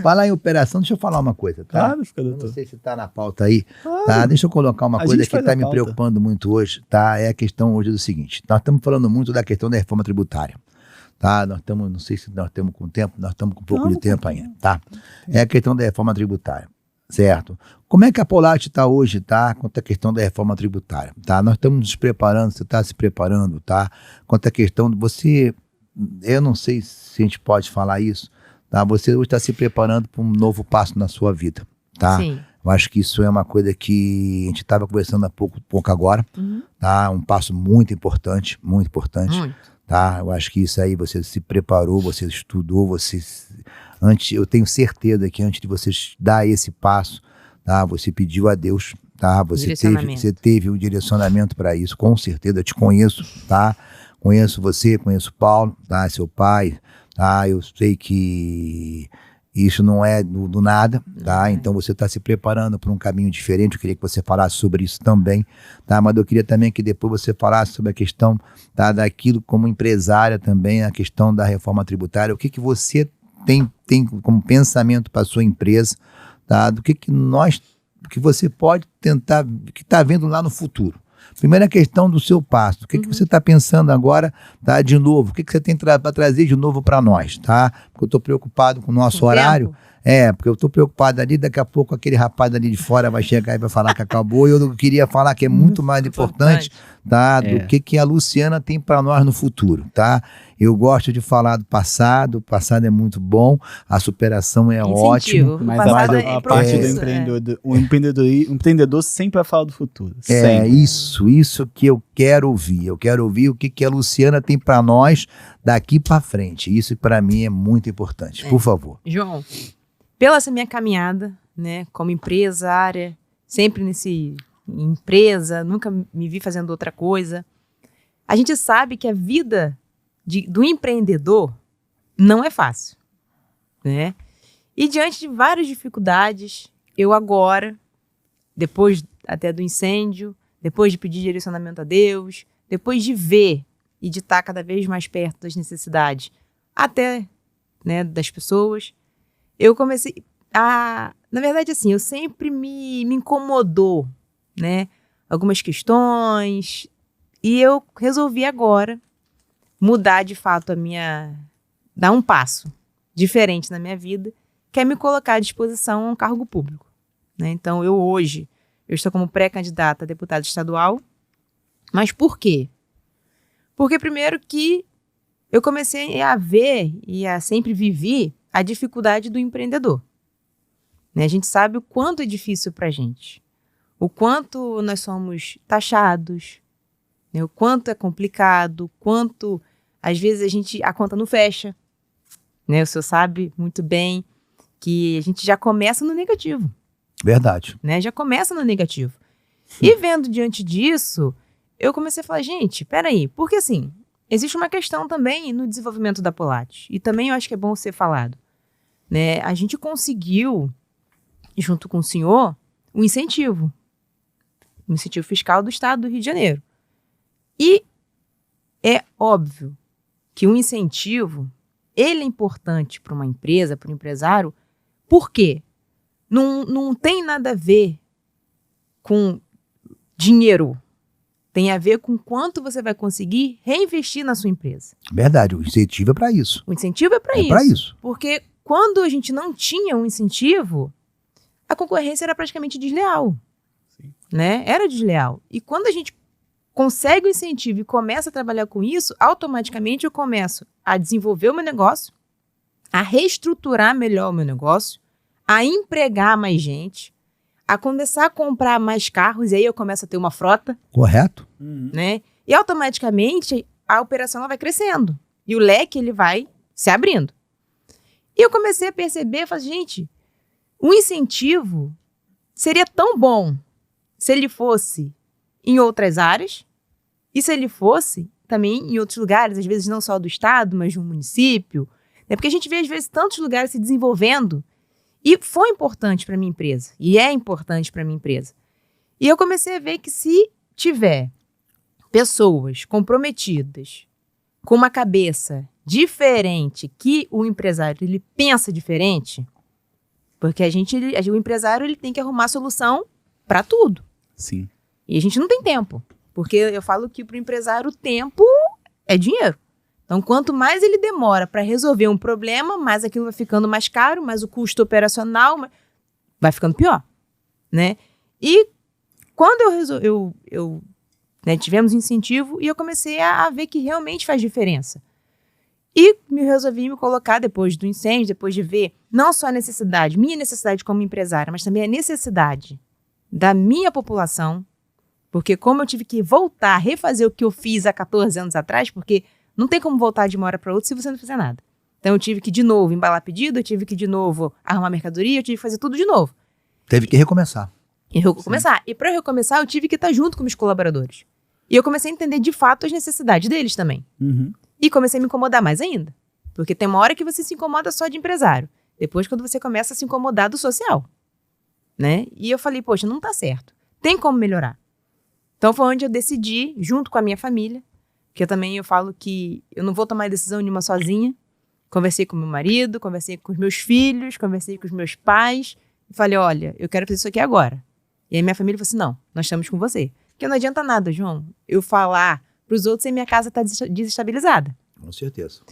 Falar em operação, deixa eu falar uma coisa, tá? Claro, fica, Eu não doutor. sei se está na pauta aí, tá? Deixa eu colocar uma A coisa gente que faz está a me pauta. preocupando muito hoje, tá? É a questão hoje do seguinte, nós estamos falando muito da questão da reforma tributária, tá? Nós estamos, não sei se nós estamos com tempo, nós estamos com um pouco de tempo ainda, tá? É a questão da reforma tributária, certo? Como é que a Polat está hoje, tá? Quanto à questão da reforma tributária, tá? Nós estamos nos preparando, você está se preparando, tá? Quanto à questão de você, eu não sei se a gente pode falar isso, tá? Você hoje está se preparando para um novo passo na sua vida, tá? Sim. Eu acho que isso é uma coisa que a gente estava conversando há pouco agora, Uhum. tá? Um passo muito importante, Muito. tá? Eu acho que isso aí você se preparou, você estudou, antes, eu tenho certeza que antes de você dar esse passo, tá? Você pediu a Deus, tá? Você teve o direcionamento para isso, com certeza. Eu te conheço, tá? Conheço você, conheço o Paulo, tá? Seu pai, tá? Eu sei que isso não é do nada, tá? Então você está se preparando para um caminho diferente. Eu queria que você falasse sobre isso também, tá? Mas eu queria também que depois você falasse sobre a questão, tá, daquilo como empresária também, a questão da reforma tributária. O que você tem como pensamento para a sua empresa, tá? Do que você pode tentar, que está vendo lá no futuro. Primeira questão do seu passo, o que você está pensando agora, tá, de novo, o que você tem para trazer de novo para nós, tá? Porque eu estou preocupado com o nosso horário. Porque eu estou preocupado ali, daqui a pouco aquele rapaz ali de fora vai chegar e vai falar que acabou, e eu queria falar que é muito mais importante, tá, do que a Luciana tem para nós no futuro, tá? Eu gosto de falar do passado, o passado é muito bom, a superação é ótima. Mas a parte do o empreendedor sempre vai falar do futuro. Isso que eu quero ouvir. Eu quero ouvir o que a Luciana tem para nós daqui para frente. Isso para mim é muito importante. Por favor. João, pela essa minha caminhada, né, como empresária, sempre empresa, nunca me vi fazendo outra coisa. A gente sabe que a vida do empreendedor não é fácil, né? E diante de várias dificuldades, eu agora, depois até do incêndio, depois de pedir direcionamento a Deus, depois de ver e de estar cada vez mais perto das necessidades, até, né, das pessoas, eu comecei a... Na verdade, assim, eu sempre me incomodou, né, algumas questões, e eu resolvi agora mudar de fato dar um passo diferente na minha vida, que é me colocar à disposição a um cargo público, né? Então, hoje estou como pré-candidata a deputada estadual, mas por quê? Porque primeiro que eu comecei a ver e a sempre viver a dificuldade do empreendedor, né? A gente sabe o quanto é difícil para a gente, o quanto nós somos taxados, né? O quanto é complicado, o quanto às vezes a conta não fecha, né? O senhor sabe muito bem que a gente já começa no negativo. Verdade. Né? Já começa no negativo. E vendo diante disso, eu comecei a falar, gente, peraí, porque assim, existe uma questão também no desenvolvimento da Polat, e também eu acho que é bom ser falado, né? A gente conseguiu, junto com o senhor, um incentivo fiscal do estado do Rio de Janeiro. E é óbvio que um incentivo, ele é importante para uma empresa, para um empresário, por quê? Não tem nada a ver com dinheiro. Tem a ver com quanto você vai conseguir reinvestir na sua empresa. Verdade, o incentivo é para isso. O incentivo é para isso. Para isso. Porque quando a gente não tinha um incentivo, a concorrência era praticamente desleal. Sim. Né? Era desleal. E quando a gente consegue o incentivo e começa a trabalhar com isso, automaticamente eu começo a desenvolver o meu negócio, a reestruturar melhor o meu negócio, a empregar mais gente, a começar a comprar mais carros, e aí eu começo a ter uma frota. Correto. Né? E automaticamente a operação ela vai crescendo. E o leque ele vai se abrindo. E eu comecei a perceber, falei, gente, o incentivo seria tão bom se ele fosse em outras áreas e se ele fosse também em outros lugares, às vezes não só do estado, mas de um município. Né? Porque a gente vê, às vezes, tantos lugares se desenvolvendo. E foi importante para minha empresa. E é importante para minha empresa. E eu comecei a ver que se tiver pessoas comprometidas, com uma cabeça diferente, que o empresário ele pensa diferente, porque o empresário ele tem que arrumar solução para tudo. Sim. E a gente não tem tempo. Porque eu falo que para o empresário o tempo é dinheiro. Então, quanto mais ele demora para resolver um problema, mais aquilo vai ficando mais caro, mais o custo operacional vai ficando pior, né? E quando tivemos incentivo e eu comecei a ver que realmente faz diferença. E resolvi me colocar depois do incêndio, depois de ver não só a necessidade, minha necessidade como empresária, mas também a necessidade da minha população, porque como eu tive que voltar, refazer o que eu fiz há 14 anos atrás, porque não tem como voltar de uma hora para outra se você não fizer nada. Então eu tive que de novo embalar pedido, eu tive que de novo arrumar mercadoria, eu tive que fazer tudo de novo. Teve que recomeçar. E recomeçar. E para recomeçar, eu tive que estar junto com meus colaboradores. E eu comecei a entender de fato as necessidades deles também. Uhum. E comecei a me incomodar mais ainda. Porque tem uma hora que você se incomoda só de empresário. Depois, quando você começa a se incomodar do social. Né? E eu falei, poxa, não tá certo. Tem como melhorar. Então foi onde eu decidi, junto com a minha família, que eu falo que eu não vou tomar decisão nenhuma sozinha. Conversei com meu marido, conversei com os meus filhos, conversei com os meus pais. E falei, olha, eu quero fazer isso aqui agora. E aí minha família falou assim, não, nós estamos com você. Porque não adianta nada, João, eu falar pros outros e minha casa tá desestabilizada. Com certeza.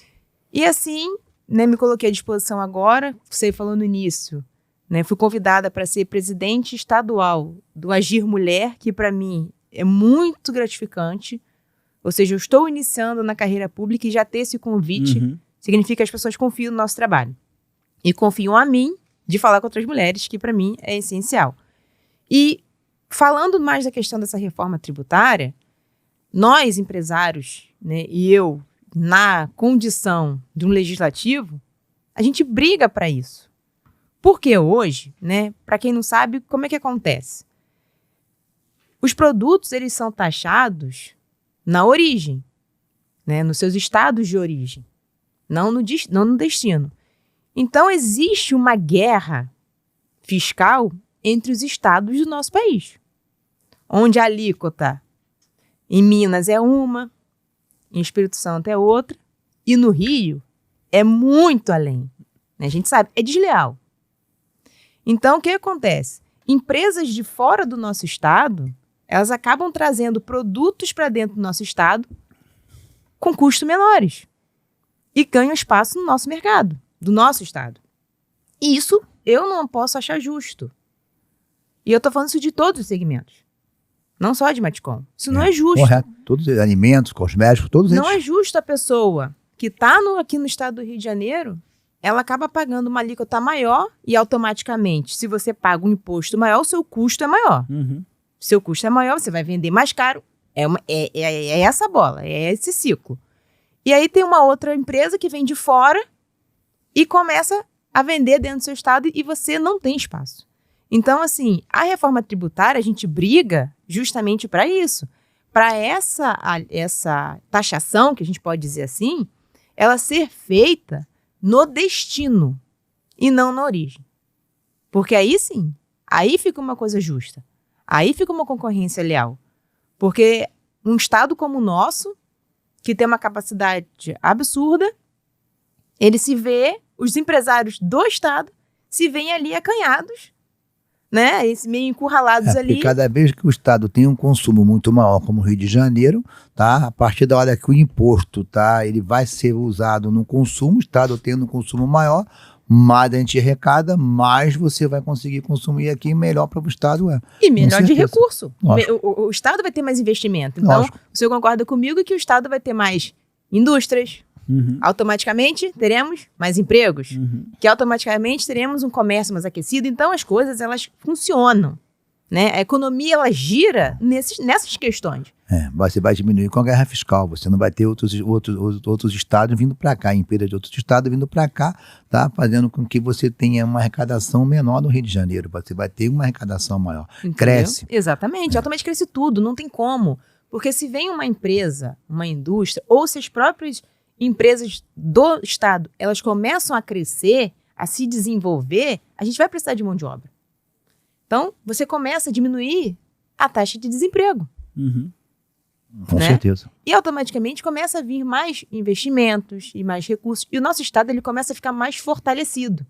E assim, né, me coloquei à disposição agora, você falou no início, né, fui convidada para ser presidente estadual do Agir Mulher, que para mim é muito gratificante. Ou seja, eu estou iniciando na carreira pública e já ter esse convite significa que as pessoas confiam no nosso trabalho. E confiam a mim de falar com outras mulheres, que para mim é essencial. E falando mais da questão dessa reforma tributária, nós, empresários, né, e eu, na condição de um legislativo, a gente briga para isso. Porque hoje, né, para quem não sabe, como é que acontece? Os produtos, eles são taxados na origem, né, nos seus estados de origem, não no destino. Então, existe uma guerra fiscal entre os estados do nosso país, onde a alíquota em Minas é uma, em Espírito Santo é outra, e no Rio é muito além. Né? A gente sabe, é desleal. Então, o que acontece? Empresas de fora do nosso estado, elas acabam trazendo produtos para dentro do nosso estado com custos menores e ganham espaço no nosso mercado, do nosso estado. E isso eu não posso achar justo. E eu estou falando isso de todos os segmentos, não só de Matcom. Isso não é justo. Correto. Todos os alimentos, cosméticos, todos eles. Não é justo a pessoa que está aqui no estado do Rio de Janeiro, ela acaba pagando uma alíquota maior e automaticamente, se você paga um imposto maior, o seu custo é maior. Seu custo é maior, você vai vender mais caro. É essa bola, é esse ciclo. E aí tem uma outra empresa que vem de fora e começa a vender dentro do seu estado e você não tem espaço. Então, assim, a reforma tributária, a gente briga justamente para isso. Para essa taxação, que a gente pode dizer assim, ela ser feita no destino e não na origem. Porque aí sim, aí fica uma coisa justa. Aí fica uma concorrência leal. Porque um estado como o nosso, que tem uma capacidade absurda, ele se vê, os empresários do estado se veem ali acanhados, né? Meio encurralados ali. Porque cada vez que o estado tem um consumo muito maior, como o Rio de Janeiro, tá? A partir da hora que o imposto, tá? Ele vai ser usado no consumo, o estado tendo um consumo maior, mais a gente arrecada, mais você vai conseguir consumir aqui, melhor para o estado é. E melhor de recurso. O estado vai ter mais investimento. Então, o senhor concorda comigo que o estado vai ter mais indústrias, automaticamente teremos mais empregos, que automaticamente teremos um comércio mais aquecido. Então, as coisas, elas funcionam. Né? A economia, ela gira nessas questões. Você vai diminuir com a guerra fiscal, você não vai ter outros estados vindo para cá, empresas de outros estados vindo para cá, tá? Fazendo com que você tenha uma arrecadação menor no Rio de Janeiro, você vai ter uma arrecadação maior. Entendeu? Cresce. Exatamente, automaticamente cresce tudo, não tem como. Porque se vem uma empresa, uma indústria, ou se as próprias empresas do estado, elas começam a crescer, a se desenvolver, a gente vai precisar de mão de obra. Então, você começa a diminuir a taxa de desemprego. Com certeza. E automaticamente começa a vir mais investimentos e mais recursos. E o nosso estado, ele começa a ficar mais fortalecido.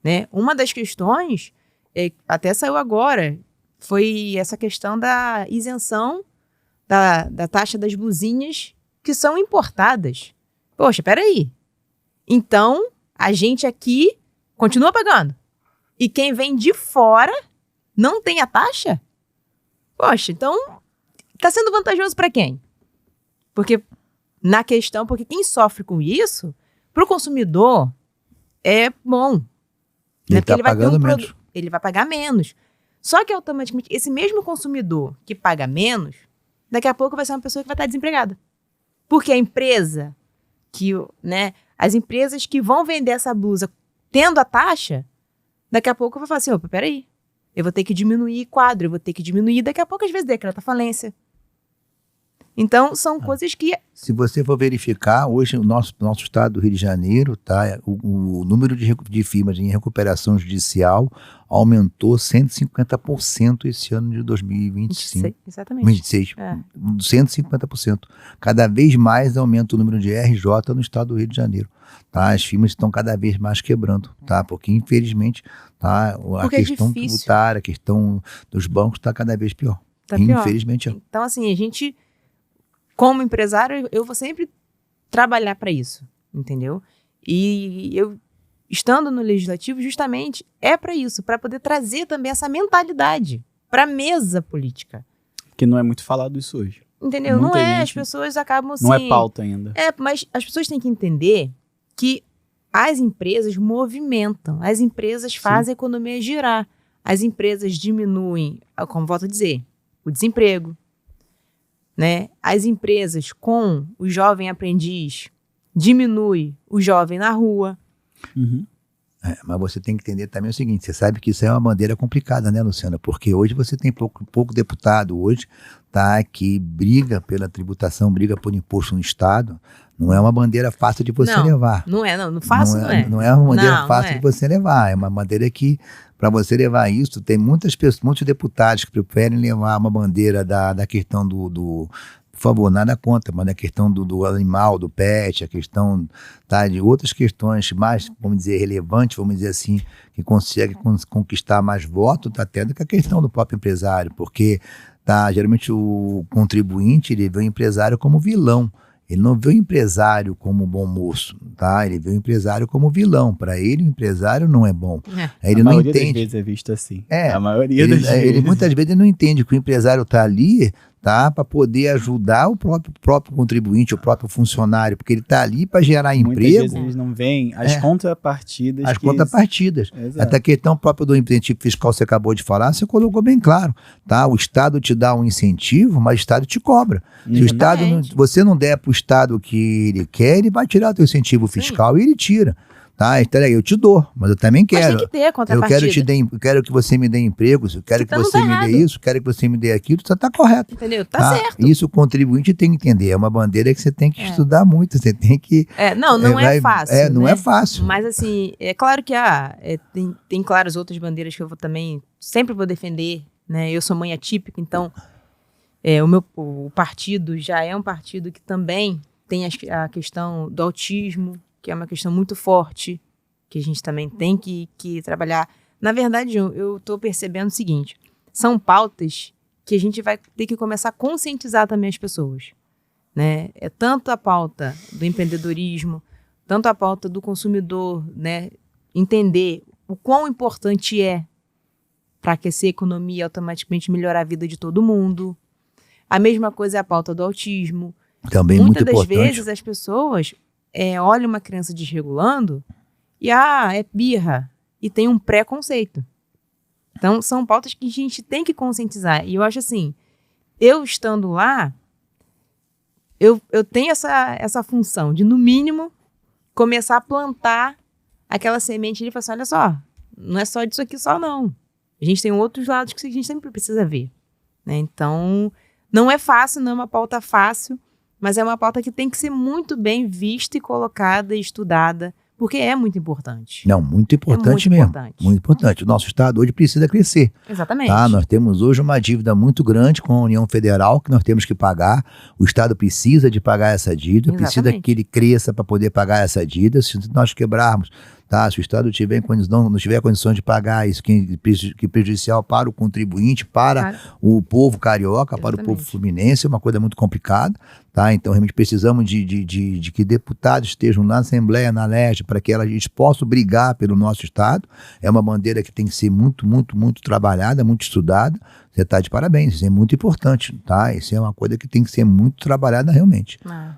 Né? Uma das questões, até saiu agora, foi essa questão da isenção da taxa das blusinhas que são importadas. Poxa, peraí. Então, a gente aqui continua pagando. E quem vem de fora não tem a taxa? Poxa, então está sendo vantajoso para quem? Porque quem sofre com isso, para o consumidor, é bom. Ele está pagando menos. Ele vai pagar menos. Só que automaticamente, esse mesmo consumidor que paga menos, daqui a pouco vai ser uma pessoa que vai estar desempregada. Porque a empresa, as empresas que vão vender essa blusa tendo a taxa, daqui a pouco vai falar assim, opa, peraí, eu vou ter que diminuir quadro, eu vou ter que diminuir, daqui a pouco, às vezes, decreta falência. Então, são coisas que... Se você for verificar, hoje o nosso estado do Rio de Janeiro, tá, o número de firmas em recuperação judicial aumentou 150% esse ano de 2025. Exatamente. 26, 150%. Cada vez mais aumenta o número de RJ no estado do Rio de Janeiro. Tá? As firmas estão cada vez mais quebrando, tá? Porque infelizmente tá, a questão tributária, a questão dos bancos está cada vez pior. Tá pior. Infelizmente. Então, assim, a gente... Como empresário, eu vou sempre trabalhar para isso, entendeu? E eu, estando no legislativo, justamente é para isso, para poder trazer também essa mentalidade para a mesa política. Que não é muito falado isso hoje. Entendeu? Muita não é, gente, as pessoas acabam assim... Não é pauta ainda. Mas as pessoas têm que entender que as empresas movimentam, as empresas fazem a economia girar, as empresas diminuem, como volto a dizer, o desemprego, né? As empresas com o jovem aprendiz diminui o jovem na rua. Uhum. Mas você tem que entender também o seguinte, você sabe que isso é uma bandeira complicada, né, Luciana? Porque hoje você tem pouco deputado hoje, tá, que briga pela tributação, briga por imposto no Estado. Não é uma bandeira fácil de você levar. Não é fácil, não é. Não é uma bandeira fácil de você levar. É uma bandeira que, para você levar isso, tem muitos deputados que preferem levar uma bandeira da questão por favor, nada contra, mas a questão do animal, do pet, a questão, tá, de outras questões mais, vamos dizer, relevantes, vamos dizer assim, que consegue conquistar mais votos, tá, até do que a questão do próprio empresário, porque tá, geralmente o contribuinte, ele vê o empresário como vilão. Ele não vê o empresário como bom moço, tá? Ele vê o empresário como vilão. Para ele, o empresário não é bom. Ele não entende. A maioria das vezes é visto assim. A maioria das vezes. Ele muitas vezes não entende que o empresário está ali, tá, para poder ajudar o próprio contribuinte, o próprio funcionário, porque ele está ali para gerar emprego. Muitas vezes eles não veem as contrapartidas. Contrapartidas. Até a questão própria do incentivo fiscal que você acabou de falar, você colocou bem claro, tá? O Estado te dá um incentivo, mas o Estado te cobra. Se o Estado você não der para o Estado o que ele quer, ele vai tirar o teu incentivo fiscal e ele tira. Tá, então eu te dou, mas eu também quero. Mas tem que ter contrapartida. Eu quero que você me dê empregos, eu quero que você me dê isso, quero que você me dê aquilo, você tá correto. Entendeu? Tá certo. Isso o contribuinte tem que entender, é uma bandeira que você tem que estudar muito, você tem que... Não é fácil. Não é fácil. Mas assim, é claro que tem claras outras bandeiras que eu sempre vou defender, né? Eu sou mãe atípica, então o partido já é um partido que também tem a questão do autismo, que é uma questão muito forte, que a gente também tem que trabalhar. Na verdade, eu estou percebendo o seguinte, são pautas que a gente vai ter que começar a conscientizar também as pessoas, né? É tanto a pauta do empreendedorismo, tanto a pauta do consumidor, né? Entender o quão importante é para aquecer a economia e automaticamente melhorar a vida de todo mundo. A mesma coisa é a pauta do autismo. Também muito importante. Muitas das vezes as pessoas... olha uma criança desregulando e é birra, e tem um preconceito. Então, são pautas que a gente tem que conscientizar. E eu acho assim, eu estando lá, eu tenho essa função de, no mínimo, começar a plantar aquela semente ali e falar assim, olha só, não é só disso aqui só não. A gente tem outros lados que a gente sempre precisa ver, né? Então, não é fácil, não é uma pauta fácil, mas é uma pauta que tem que ser muito bem vista e colocada e estudada, porque é muito importante. Não, muito importante mesmo. Muito importante. O nosso Estado hoje precisa crescer. Exatamente. Tá? Nós temos hoje uma dívida muito grande com a União Federal que nós temos que pagar. O Estado precisa de pagar essa dívida, precisa que ele cresça para poder pagar essa dívida. Se nós quebrarmos, tá? Se o Estado não tiver condições de pagar isso, que é prejudicial para o contribuinte, para o povo carioca, para o povo fluminense, é uma coisa muito complicada. Tá? Então, realmente precisamos de que deputados estejam na Assembleia, na LERJ, para que eles possam brigar pelo nosso Estado. É uma bandeira que tem que ser muito, muito, muito trabalhada, muito estudada. Você está de parabéns, isso é muito importante. Tá? Isso é uma coisa que tem que ser muito trabalhada realmente.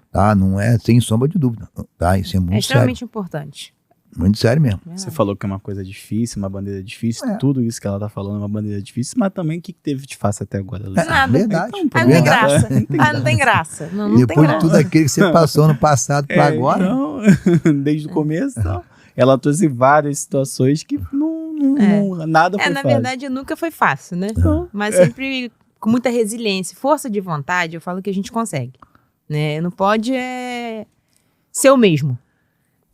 Tá? Não é sem sombra de dúvida. Tá? Isso é muito extremamente importante. Muito sério mesmo. Você falou que é uma coisa difícil, uma bandeira difícil, tudo isso que ela tá falando é uma bandeira difícil, mas também o que teve de fácil até agora? Nada. Verdade. Então, não tem graça. Não tem graça. Depois de tudo aquilo que você passou no passado para agora. Então, desde o começo, ela trouxe várias situações que não nada foi na fácil. verdade, nunca foi fácil, né? Mas sempre com muita resiliência, força de vontade, eu falo que a gente consegue. Né? Não pode ser o mesmo.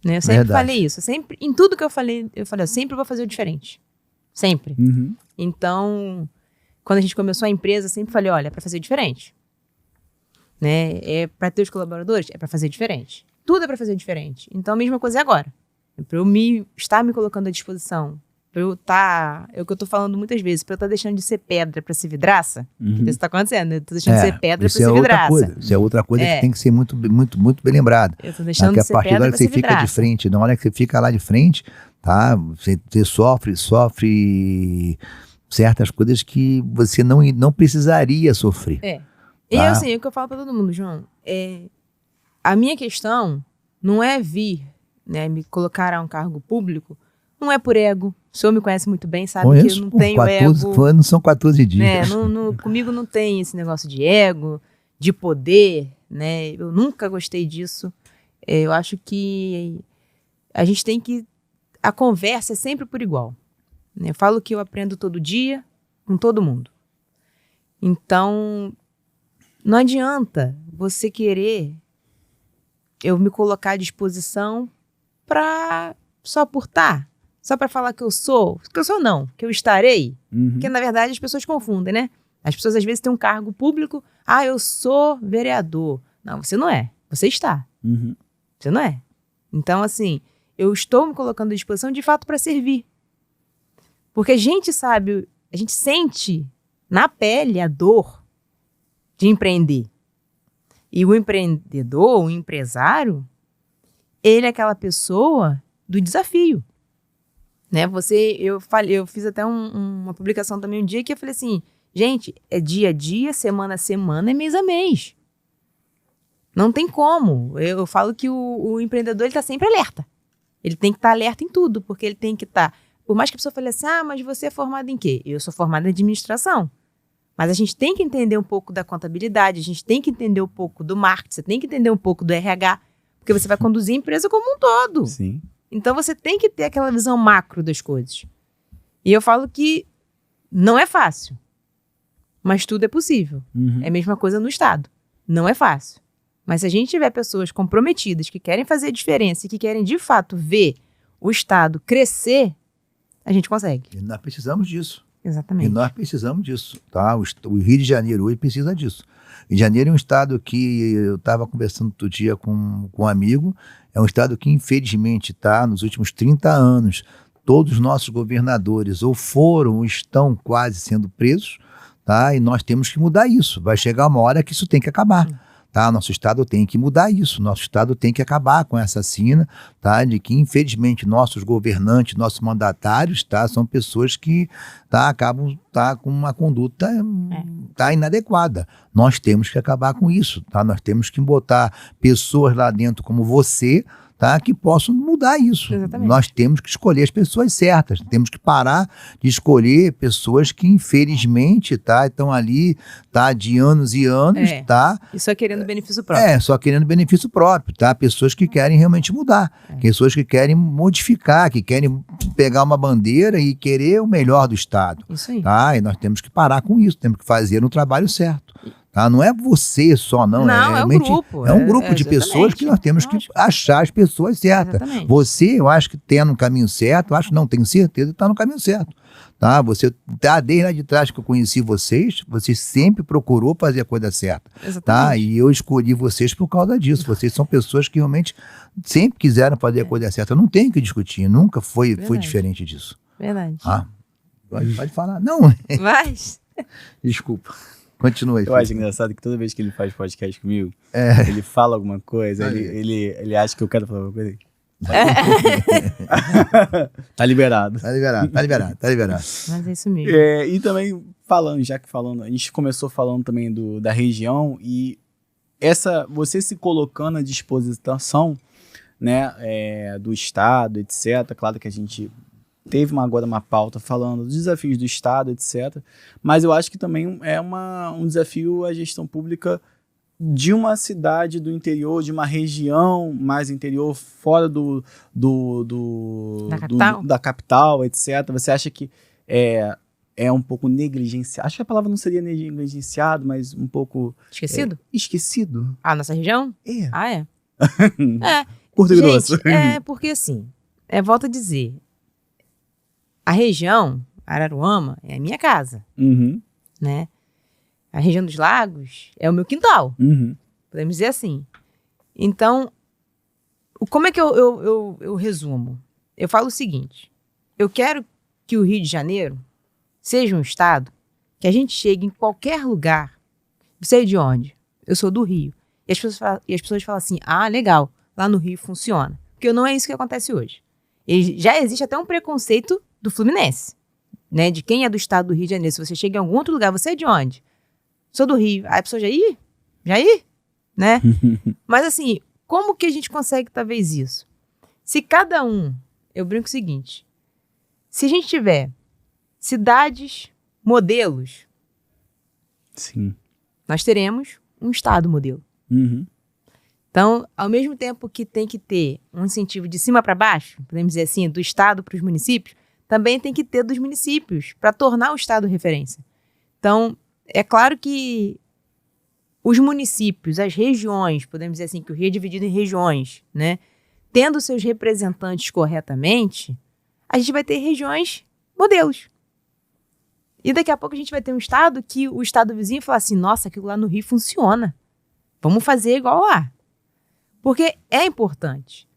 Né? Eu sempre falei isso. Em tudo que eu falei, eu sempre vou fazer o diferente. Sempre. Uhum. Então, quando a gente começou a empresa, eu sempre falei, olha, é para fazer diferente. Né? É para ter os colaboradores? É para fazer diferente. Tudo é para fazer diferente. Então, a mesma coisa é agora. É para eu estar me colocando à disposição. Para eu estar... É o que eu tô falando muitas vezes. Para eu estar deixando de ser pedra para ser vidraça. Que isso tá acontecendo. Né? Eu tô deixando de ser pedra para ser vidraça. Isso é outra coisa que tem que ser muito, muito, muito bem lembrado. Eu tô deixando de ser pedra para ser vidraça. Porque a partir da hora que você fica de frente, na hora que você fica lá de frente, tá? Você sofre certas coisas que você não precisaria sofrer. E assim, o que eu falo para todo mundo, João, a minha questão não é vir, né, me colocar a um cargo público, não é por ego. O senhor me conhece muito bem, sabe que eu não tenho ego. Não são 14 dias. Comigo não tem esse negócio de ego, de poder, né? Eu nunca gostei disso. Eu acho que a gente tem que... A conversa é sempre por igual. Né? Eu falo que eu aprendo todo dia com todo mundo. Então, não adianta você querer eu me colocar à disposição para só por estar. Só para falar que eu sou. Que eu sou não, que eu estarei. Porque, na verdade, as pessoas confundem, né? As pessoas, às vezes, têm um cargo público. Ah, eu sou vereador. Não, você não é. Você está. Você não é. Então, assim, eu estou me colocando à disposição, de fato, para servir. Porque a gente sabe, a gente sente na pele a dor de empreender. E o empreendedor, o empresário, ele é aquela pessoa do desafio. Né? Eu fiz até uma publicação também um dia que eu falei assim, gente, é dia a dia, semana a semana, é mês a mês. Não tem como. Eu falo que o empreendedor, ele está sempre alerta. Ele tem que estar alerta em tudo, porque ele tem que estar... Por mais que a pessoa fale assim, mas você é formada em quê? Eu sou formada em administração. Mas a gente tem que entender um pouco da contabilidade, a gente tem que entender um pouco do marketing, você tem que entender um pouco do RH, porque você vai conduzir a empresa como um todo. Sim. Então você tem que ter aquela visão macro das coisas. E eu falo que não é fácil, mas tudo é possível. É a mesma coisa no Estado. Não é fácil. Mas se a gente tiver pessoas comprometidas que querem fazer a diferença e que querem de fato ver o Estado crescer, a gente consegue. E nós precisamos disso. Exatamente. E nós precisamos disso, tá? O Rio de Janeiro hoje precisa disso. Rio de Janeiro é um estado que eu estava conversando outro dia com um amigo, é um estado que infelizmente tá, nos últimos 30 anos, todos os nossos governadores ou foram ou estão quase sendo presos, tá? E nós temos que mudar isso. Vai chegar uma hora que isso tem que acabar. Tá? Nosso Estado tem que mudar isso, nosso Estado tem que acabar com essa sina, tá? De que infelizmente nossos governantes, nossos mandatários, tá? São pessoas que acabam com uma conduta inadequada. Nós temos que acabar com isso, tá? Nós temos que botar pessoas lá dentro como você, tá? Que possam mudar isso. Exatamente. Nós temos que escolher as pessoas certas, temos que parar de escolher pessoas que infelizmente estão ali de anos e anos. E só querendo benefício próprio. Só querendo benefício próprio, tá? Pessoas que querem realmente mudar, pessoas que querem modificar, que querem pegar uma bandeira e querer o melhor do Estado. Isso aí. Tá? E nós temos que parar com isso, temos que fazer um trabalho certo. Tá? Não é você só, não. É um grupo. É um grupo de pessoas que nós temos que achar as pessoas certas. Exatamente. Você, eu acho que está no caminho certo, não tenho certeza que está no caminho certo. Tá? Você desde lá de trás que eu conheci vocês, você sempre procurou fazer a coisa certa. Exatamente. Tá? E eu escolhi vocês por causa disso. Vocês são pessoas que realmente sempre quiseram fazer a coisa certa. Eu não tenho que discutir, nunca foi diferente disso. Verdade. Pode falar. Não. Mas... Desculpa. Continua aí. Eu acho engraçado que toda vez que ele faz podcast comigo, ele fala alguma coisa, ele acha que eu quero falar alguma coisa. Tá liberado. Tá liberado. Mas é isso mesmo. E também falando, a gente começou falando também da região e você se colocando à disposição, né, do Estado, etc. Claro que a gente teve agora uma pauta falando dos desafios do Estado, etc. Mas eu acho que também é um desafio a gestão pública de uma cidade do interior, de uma região mais interior, fora da capital, etc. Você acha que é um pouco negligenciado? Acho que a palavra não seria negligenciado, mas um pouco... Esquecido? Esquecido. Ah, nossa região? É. Ah, é? Curto e grosso. Porque assim, volto a dizer, a região, Araruama, é a minha casa, né? A região dos lagos é o meu quintal, podemos dizer assim. Então, como é que eu resumo? Eu falo o seguinte, eu quero que o Rio de Janeiro seja um estado que a gente chegue em qualquer lugar. Você é de onde? Eu sou do Rio. E as pessoas falam assim, legal, lá no Rio funciona. Porque não é isso que acontece hoje. Já existe até um preconceito do Fluminense, né? De quem é do estado do Rio de Janeiro. Se você chega em algum outro lugar, você é de onde? Sou do Rio. Aí a pessoa já ir? Né? Mas assim, como que a gente consegue talvez isso? Se cada um, eu brinco o seguinte, se a gente tiver cidades modelos, sim, nós teremos um estado modelo. Então, ao mesmo tempo que tem que ter um incentivo de cima para baixo, podemos dizer assim, do estado para os municípios, também tem que ter dos municípios para tornar o estado referência. Então, é claro que os municípios, as regiões, podemos dizer assim, que o Rio é dividido em regiões, né? Tendo seus representantes corretamente, a gente vai ter regiões modelos. E daqui a pouco a gente vai ter um estado que o estado vizinho fala assim, nossa, aquilo lá no Rio funciona. Vamos fazer igual lá. Porque é importante.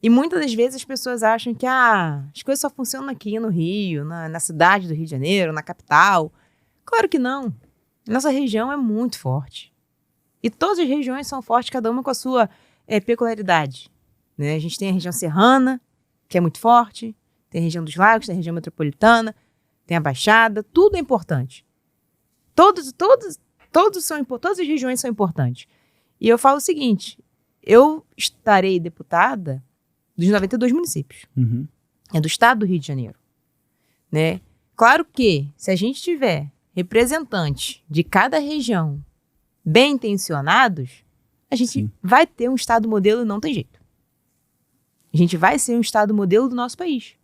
E muitas das vezes as pessoas acham que as coisas só funcionam aqui no Rio, na cidade do Rio de Janeiro, na capital. Claro que não. Nossa região é muito forte. E todas as regiões são fortes, cada uma com a sua peculiaridade. Né? A gente tem a região serrana, que é muito forte. Tem a região dos lagos, tem a região metropolitana, tem a Baixada. Tudo é importante. Todas as regiões são importantes. E eu falo o seguinte, eu estarei deputada dos 92 municípios. É do estado do Rio de Janeiro. Né? Claro que, se a gente tiver representantes de cada região bem intencionados, a gente vai ter um estado modelo e não tem jeito. A gente vai ser um estado modelo do nosso país.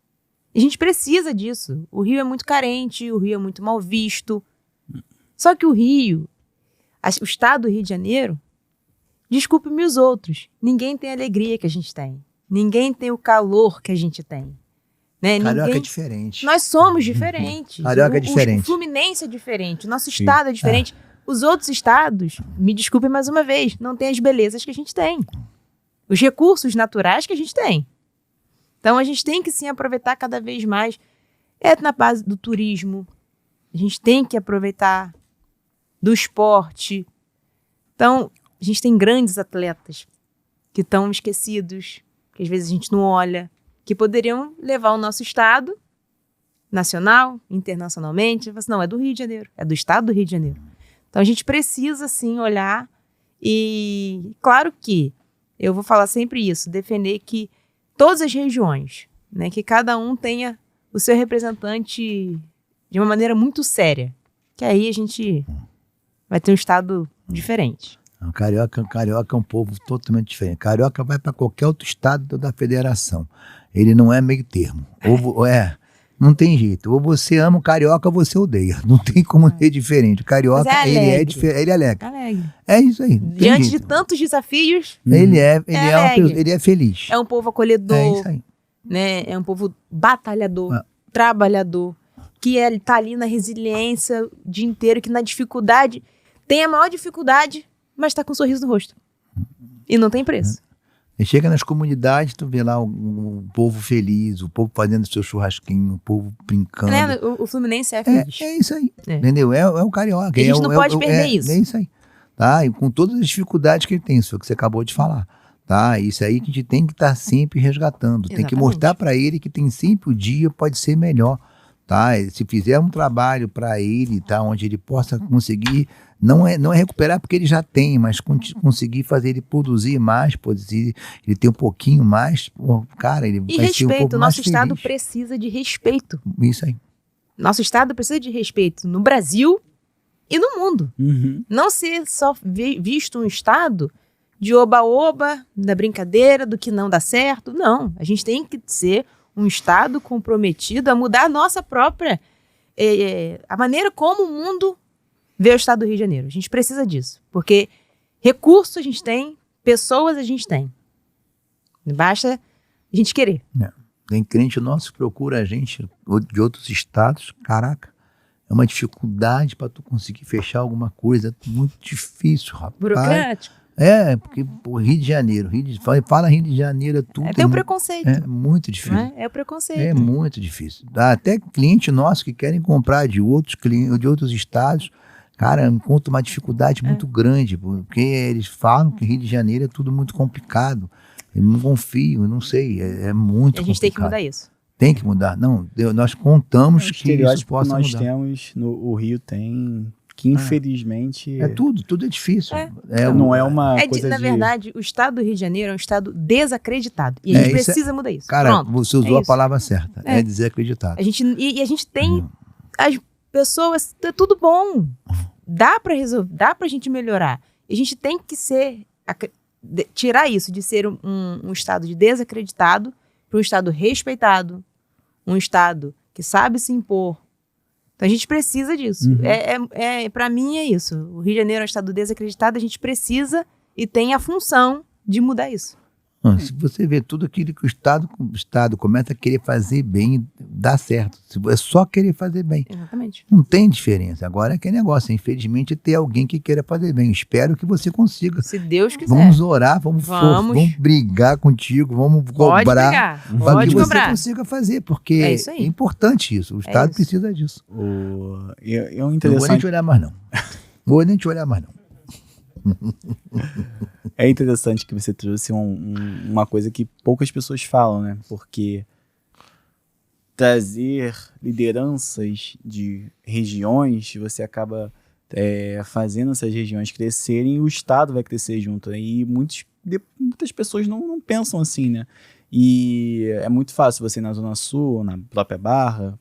E a gente precisa disso. O Rio é muito carente, o Rio é muito mal visto. Só que o Rio, o estado do Rio de Janeiro, desculpe-me os outros, ninguém tem a alegria que a gente tem. Ninguém tem o calor que a gente tem. Né? Carioca é diferente. Nós somos diferentes. Carioca é diferente. O Fluminense é diferente, o nosso estado é diferente. Os outros estados, me desculpem mais uma vez, não têm as belezas que a gente tem. Os recursos naturais que a gente tem. Então a gente tem que sim aproveitar cada vez mais. Na base do turismo. A gente tem que aproveitar do esporte. Então, a gente tem grandes atletas que estão esquecidos, que às vezes a gente não olha, que poderiam levar o nosso estado, nacional, internacionalmente, mas não, é do Rio de Janeiro, é do estado do Rio de Janeiro. Então a gente precisa sim olhar e, claro que, eu vou falar sempre isso, defender que todas as regiões, né, que cada um tenha o seu representante de uma maneira muito séria, que aí a gente vai ter um estado diferente. Carioca é um povo totalmente diferente. Carioca vai para qualquer outro estado da federação. Ele não é meio termo. Não tem jeito. Ou você ama o carioca ou você odeia. Não tem como ser diferente. O carioca, ele é alegre. É isso aí. Diante de tantos desafios, ele é feliz. É um povo acolhedor. É isso aí. Né? É um povo batalhador, trabalhador, que tá ali na resiliência o dia inteiro, que na dificuldade, tem a maior dificuldade, mas tá com um sorriso no rosto. E não tem preço. E chega nas comunidades, tu vê lá o povo feliz, o povo fazendo seu churrasquinho, o povo brincando. O Fluminense é feliz. É isso aí, entendeu? É o carioca. A gente não pode perder isso. É isso aí. Tá? E com todas as dificuldades que ele tem, isso que você acabou de falar. Tá? Isso aí que a gente tem que estar sempre resgatando. Exatamente. Tem que mostrar para ele que tem sempre o dia pode ser melhor. Tá? Se fizer um trabalho para ele, tá? Onde ele possa conseguir, não é recuperar porque ele já tem, mas conseguir fazer ele produzir mais, ele ter um pouquinho mais, cara, ele vai ser um pouco mais feliz. Nosso estado precisa de respeito. Isso aí. Nosso estado precisa de respeito no Brasil e no mundo. Uhum. Não ser só visto um estado de oba-oba, da brincadeira, do que não dá certo. Não, a gente tem que ser um estado comprometido a mudar a nossa própria... a maneira como o mundo vê o estado do Rio de Janeiro. A gente precisa disso, porque recursos a gente tem, pessoas a gente tem. Basta a gente querer. Tem crente nosso que procura a gente de outros estados, caraca, é uma dificuldade para tu conseguir fechar alguma coisa, é muito difícil, rapaz. Burocrático. Porque Rio de Janeiro, fala Rio de Janeiro, é tudo. Tem um preconceito. É muito difícil. Né? É o preconceito. É muito difícil. Dá até cliente nosso que querem comprar de outros estados, cara, encontra uma dificuldade muito grande, porque eles falam que Rio de Janeiro é tudo muito complicado. Eu não confio, eu não sei, é muito complicado. A gente tem que mudar isso. Tem que mudar. Não, nós contamos que isso possa nós mudar. Temos, o Rio tem, que infelizmente... Tudo é difícil. Não é uma coisa na verdade, o estado do Rio de Janeiro é um estado desacreditado. E a gente precisa mudar isso. Cara, pronto, você usou a palavra certa, é desacreditado. A gente tem as pessoas, é tudo bom. Dá pra resolver, dá pra gente melhorar. E a gente tem que tirar isso de ser um estado de desacreditado para um estado respeitado, um estado que sabe se impor. Então a gente precisa disso. Para mim é isso. O Rio de Janeiro é um estado desacreditado, a gente precisa e tem a função de mudar isso. Se você vê tudo aquilo que o Estado começa a querer fazer bem, dá certo. É só querer fazer bem. Exatamente. Não tem diferença. Agora é que negócio. Infelizmente, ter alguém que queira fazer bem. Espero que você consiga. Se Deus quiser. Vamos orar, vamos brigar contigo, vamos Pode cobrar. Pode que cobrar. você consiga fazer, porque é importante isso. O Estado precisa disso. Não vou nem te olhar mais, não. É interessante que você trouxe uma coisa que poucas pessoas falam, né? Porque trazer lideranças de regiões, você acaba fazendo essas regiões crescerem e o Estado vai crescer junto. E muitas pessoas não pensam assim, né? E é muito fácil você ir na Zona Sul, na própria Barra.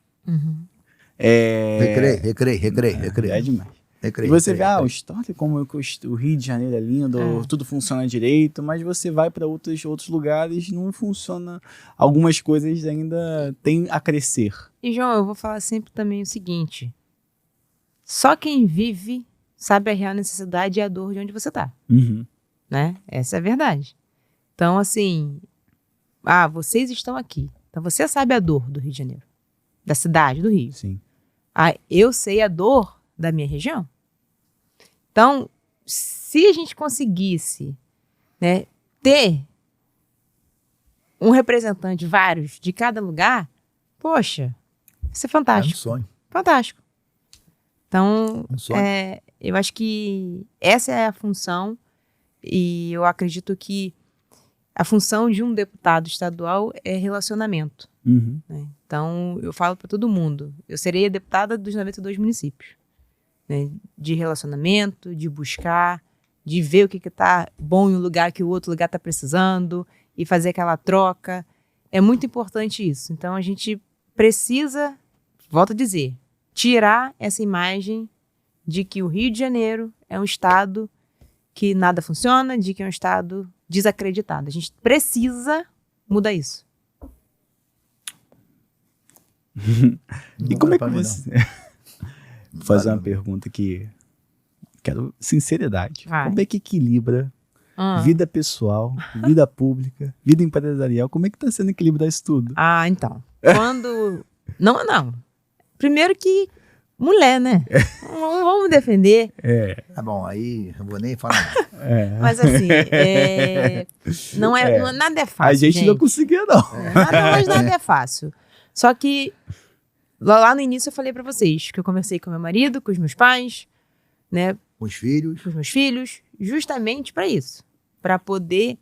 Recreio. É demais. E você vê, o história, como o Rio de Janeiro é lindo, tudo funciona direito, mas você vai para outros lugares, não funciona. Algumas coisas ainda tem a crescer. E, João, eu vou falar sempre também o seguinte: só quem vive sabe a real necessidade e a dor de onde você está. Né? Essa é a verdade. Então, assim, vocês estão aqui. Então, você sabe a dor do Rio de Janeiro, da cidade do Rio. Sim. Eu sei a dor da minha região. Então, se a gente conseguisse, né, ter um representante, vários, de cada lugar, poxa, isso é fantástico. É um sonho. Fantástico. Então, sonho. Eu acho que essa é a função e eu acredito que a função de um deputado estadual é relacionamento. Né? Então, eu falo para todo mundo, eu serei a deputada dos 92 municípios. Né, de relacionamento, de buscar, de ver o que está bom em um lugar que o outro lugar está precisando e fazer aquela troca. É muito importante isso. Então, a gente precisa, volto a dizer, tirar essa imagem de que o Rio de Janeiro é um estado que nada funciona, de que é um estado desacreditado. A gente precisa mudar isso. E como é que você... Vou fazer uma pergunta que quero sinceridade. Como é que equilibra vida pessoal, vida pública, vida empresarial? Como é que tá sendo equilibrar isso tudo? Então. Quando... Não. Primeiro que mulher, né? Não vamos defender. Tá bom, aí eu vou nem falar. Mas assim, nada é fácil. A gente não conseguia, não. Nada é fácil. Só que lá no início eu falei pra vocês que eu conversei com meu marido, com os meus pais, né? Com os filhos. Com os meus filhos, justamente pra isso. Pra poder...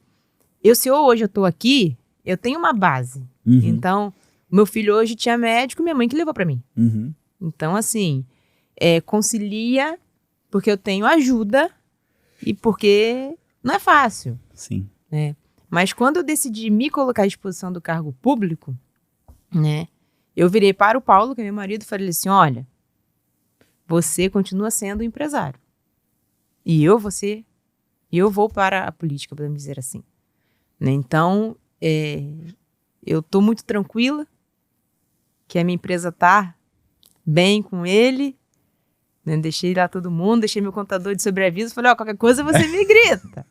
Se hoje eu tô aqui, eu tenho uma base. Então, meu filho hoje tinha médico, minha mãe que levou pra mim. Então, assim, concilia porque eu tenho ajuda e porque não é fácil. Sim. Né? Mas quando eu decidi me colocar à disposição do cargo público, né? Eu virei para o Paulo, que é meu marido, e falei assim, olha, você continua sendo empresário. E eu vou para a política, podemos dizer assim. Né? Então, eu estou muito tranquila que a minha empresa está bem com ele. Né? Deixei lá todo mundo, deixei meu contador de sobreaviso, falei, qualquer coisa você me grita.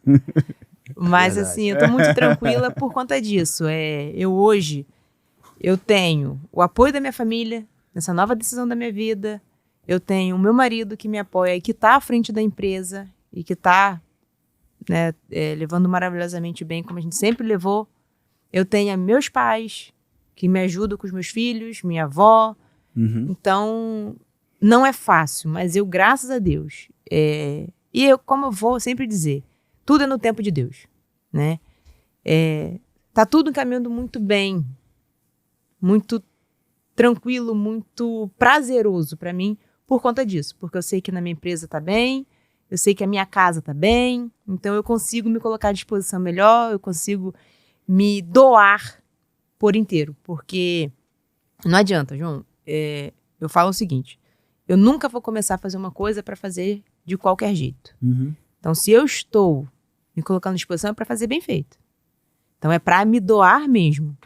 Mas Verdade. assim, eu estou muito tranquila por conta disso. Hoje, eu tenho o apoio da minha família nessa nova decisão da minha vida. Eu tenho o meu marido que me apoia e que está à frente da empresa e que está, né, levando maravilhosamente bem, como a gente sempre levou. Eu tenho meus pais que me ajudam com os meus filhos, minha avó. Uhum. Então, não é fácil, mas eu, graças a Deus, como eu vou sempre dizer, tudo é no tempo de Deus, né? Tá tudo caminhando muito bem, muito tranquilo, muito prazeroso para mim por conta disso, porque eu sei que na minha empresa tá bem, eu sei que a minha casa tá bem, então eu consigo me colocar à disposição melhor, eu consigo me doar por inteiro, porque não adianta, João, eu falo o seguinte, eu nunca vou começar a fazer uma coisa para fazer de qualquer jeito. Uhum. Então, se eu estou me colocando à disposição, é para fazer bem feito. Então, é para me doar mesmo.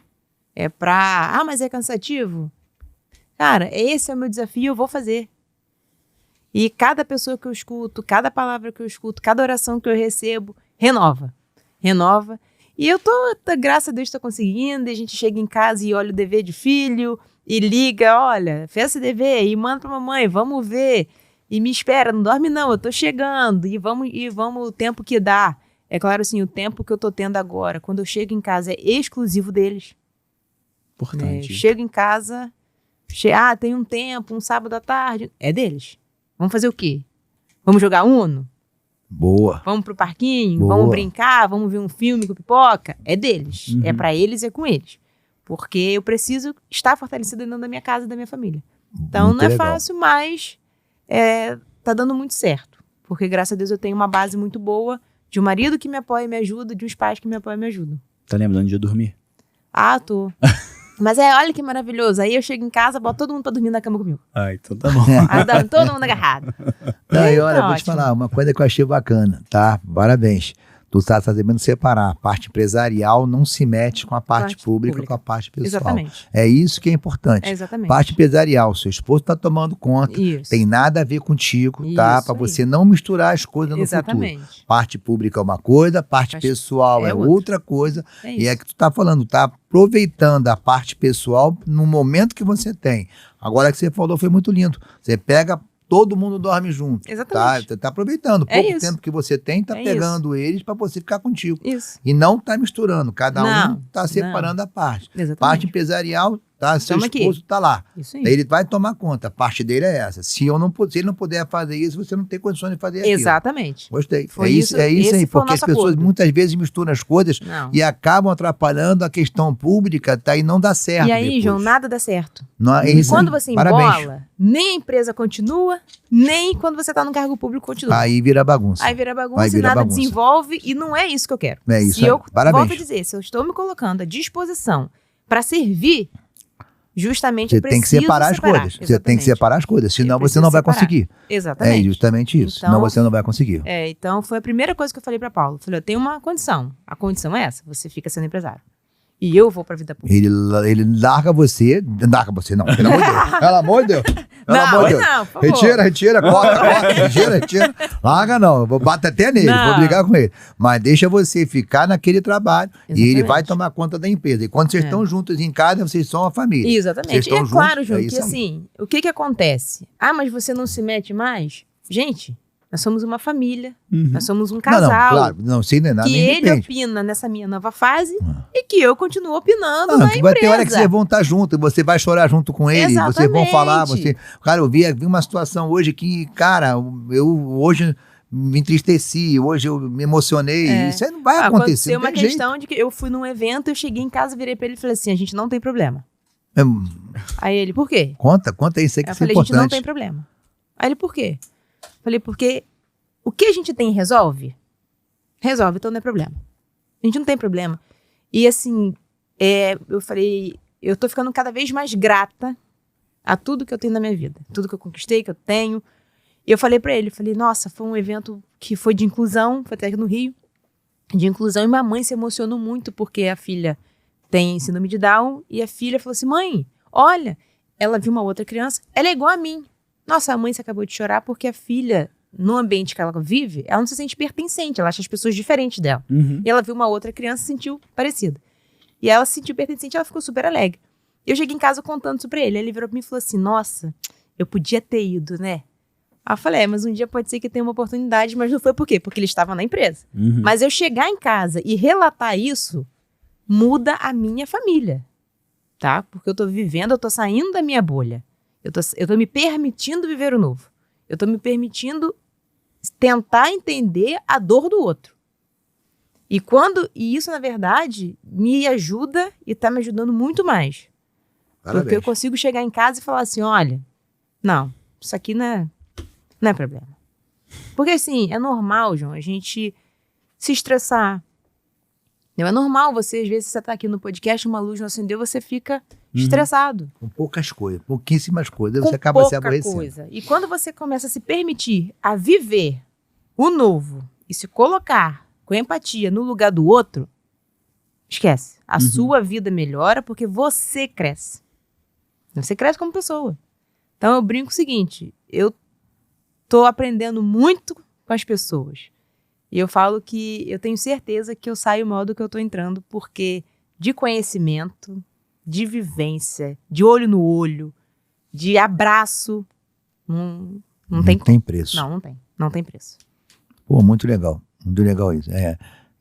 É para... mas é cansativo? Cara, esse é o meu desafio, eu vou fazer. E cada pessoa que eu escuto, cada palavra que eu escuto, cada oração que eu recebo, renova. Renova. E eu graças a Deus, estou conseguindo. E a gente chega em casa e olha o dever de filho e liga, olha, fez esse dever e manda para mamãe, vamos ver. E me espera, não dorme não, eu tô chegando. E vamos o tempo que dá. É claro, assim, o tempo que eu tô tendo agora, quando eu chego em casa, é exclusivo deles. Importante. Chego em casa, tem um tempo, um sábado à tarde, é deles. Vamos fazer o quê? Vamos jogar Uno? Boa. Vamos pro parquinho? Boa. Vamos brincar? Vamos ver um filme com pipoca? É deles. Uhum. É pra eles, é com eles. Porque eu preciso estar fortalecida dentro da minha casa e da minha família. Então, Muito não é legal. fácil, mas tá dando muito certo. Porque, graças a Deus, eu tenho uma base muito boa de um marido que me apoia e me ajuda, de uns pais que me apoiam e me ajudam. Tá lembrando de eu dormir? Tô. Mas olha que maravilhoso. Aí eu chego em casa, boto todo mundo pra dormir na cama comigo. Então tá bom. Aí dorme todo mundo agarrado. Não, e olha, Tá vou te ótimo. falar, uma coisa que eu achei bacana, tá? Parabéns. Tu tá sabendo separar. A parte empresarial não se mete com a parte pública, com a parte pessoal. Exatamente. É isso que é importante. Exatamente. Parte empresarial, seu esposo tá tomando conta. Isso. Tem nada a ver contigo, tá? Isso Para aí. você não misturar as coisas no futuro. Exatamente. Parte pública é uma coisa, parte pessoal é outra coisa. É E é isso. que tu tá falando, tá aproveitando a parte pessoal no momento que você tem. Agora que você falou foi muito lindo. Você pega, todo mundo dorme junto. Exatamente. Tá aproveitando. É Pouco isso. tempo que você tem, tá É pegando eles para você ficar contigo. Isso. E não tá misturando. Cada Não, um tá separando a parte. Exatamente. Parte empresarial, tá? Seu Toma aqui. esposo tá lá. Isso aí. Daí ele vai tomar conta. A parte dele é essa. Se ele não puder fazer isso, você não tem condições de fazer aquilo. Exatamente. Gostei. Foi é isso esse aí. foi o Porque as nosso pessoas acordo. muitas vezes misturam as coisas Não. e acabam atrapalhando a questão pública, tá? E não dá certo. E aí, depois. João, nada dá certo. Não, é E isso quando aí. você Parabéns. embola, nem a empresa continua, nem quando você tá no cargo público continua. Aí vira bagunça. Aí vira bagunça Aí e vira nada bagunça. desenvolve e não é isso que eu quero. É isso Se aí. eu Parabéns. volto a dizer, se eu estou me colocando à disposição para servir, justamente Você eu tem que preciso separar as coisas. Você tem que Exatamente. separar as coisas. Senão Eu você não vai preciso conseguir. Exatamente. É justamente isso. Então- Senão você não vai conseguir. Então foi a primeira coisa que eu falei para Paulo. Eu falei, eu tenho uma condição. A condição é essa, você fica sendo empresário. E eu vou para a vida pública. Ele larga você. Larga você, não. Pelo amor de Deus. Pelo amor de Deus. Pelo amor de Deus. Não, por favor. Retira, corta, retira. Larga não, eu vou bater até nele, Não. vou brigar com ele. Mas deixa você ficar naquele trabalho e ele Exatamente. vai tomar conta da empresa. E quando vocês estão juntos em casa, vocês são uma família. Vocês Exatamente. E estão é juntos, claro, João, é que isso aí. assim, o que acontece? Mas você não se mete mais? Gente, nós somos uma família, nós somos um casal. Não, claro, não, isso não é nada, Que nem ele depende. opina nessa minha nova fase e que eu continuo opinando Não, na que vai ter empresa. hora que vocês vão estar juntos, você vai chorar junto com ele, vocês vão falar, Exatamente. Cara, eu vi uma situação hoje que, cara, eu hoje me entristeci, hoje eu me emocionei, isso aí não vai acontecer, Aconteceu não uma tem questão de que eu fui num evento, eu cheguei em casa, virei pra ele e falei assim, a gente não tem problema. jeito. Aí ele, por quê? Conta isso aí que Eu isso é falei, a gente não importante. tem problema. Aí ele, por quê? Falei, porque o que a gente tem resolve? Resolve, então não é problema. A gente não tem problema. E assim, eu falei, eu tô ficando cada vez mais grata a tudo que eu tenho na minha vida. Tudo que eu conquistei, que eu tenho. E eu falei pra ele, falei, nossa, foi um evento que foi de inclusão, foi até aqui no Rio, de inclusão, e minha mãe se emocionou muito, porque a filha tem síndrome de Down, e a filha falou assim, mãe, olha, ela viu uma outra criança, ela é igual a mim. Nossa, a mãe se acabou de chorar porque a filha, no ambiente que ela vive, ela não se sente pertencente, ela acha as pessoas diferentes dela. Uhum. E ela viu uma outra criança e se sentiu parecida. E ela se sentiu pertencente, ela ficou super alegre. Eu cheguei em casa contando isso pra ele, aí ele virou pra mim e falou assim, nossa, eu podia ter ido, né? Aí eu falei, mas um dia pode ser que tenha uma oportunidade, mas não foi por quê? Porque ele estava na empresa. Uhum. Mas eu chegar em casa e relatar isso, muda a minha família, tá? Porque eu tô vivendo, eu tô saindo da minha bolha. Eu tô me permitindo viver o novo. Eu tô me permitindo tentar entender a dor do outro. E isso, na verdade, me ajuda e tá me ajudando muito mais. Parabéns. Porque eu consigo chegar em casa e falar assim, olha, não, isso aqui não é problema. Porque assim, é normal, João, a gente se estressar. Não é normal você, às vezes, você tá aqui no podcast, uma luz não acendeu, você fica estressado. Com poucas coisas, pouquíssimas coisas, Com você acaba se pouca aborrecendo. coisa. E quando você começa a se permitir a viver o novo e se colocar com empatia no lugar do outro, esquece. A sua vida melhora porque você cresce. Você cresce como pessoa. Então eu brinco o seguinte, eu tô aprendendo muito com as pessoas. E eu falo que eu tenho certeza que eu saio maior do que eu tô entrando, porque de conhecimento, de vivência, de olho no olho, de abraço, não tem Tem preço. Não tem. Não tem preço. Pô, muito legal isso.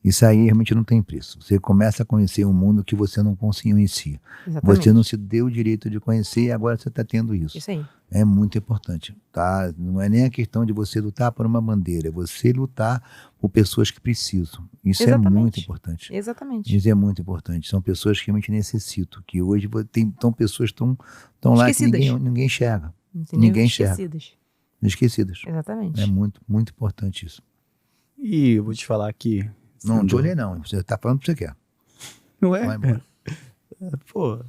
Isso aí realmente não tem preço. Você começa a conhecer um mundo que você não conhecia. Exatamente. Você não se deu o direito de conhecer e agora você está tendo isso. Isso aí. É muito importante, tá? Não é nem a questão de você lutar por uma bandeira, é você lutar por pessoas que precisam. Isso é muito importante. Exatamente. Isso é muito importante. São pessoas que realmente necessitam, que hoje estão pessoas que estão lá que ninguém enxerga. Entendeu? Ninguém enxerga. Esquecidas. Esquecidas. Exatamente. É muito, muito importante isso. E eu vou te falar que... Não te olhei não, você tá falando o que você quer. Não é? Vai embora. Pô,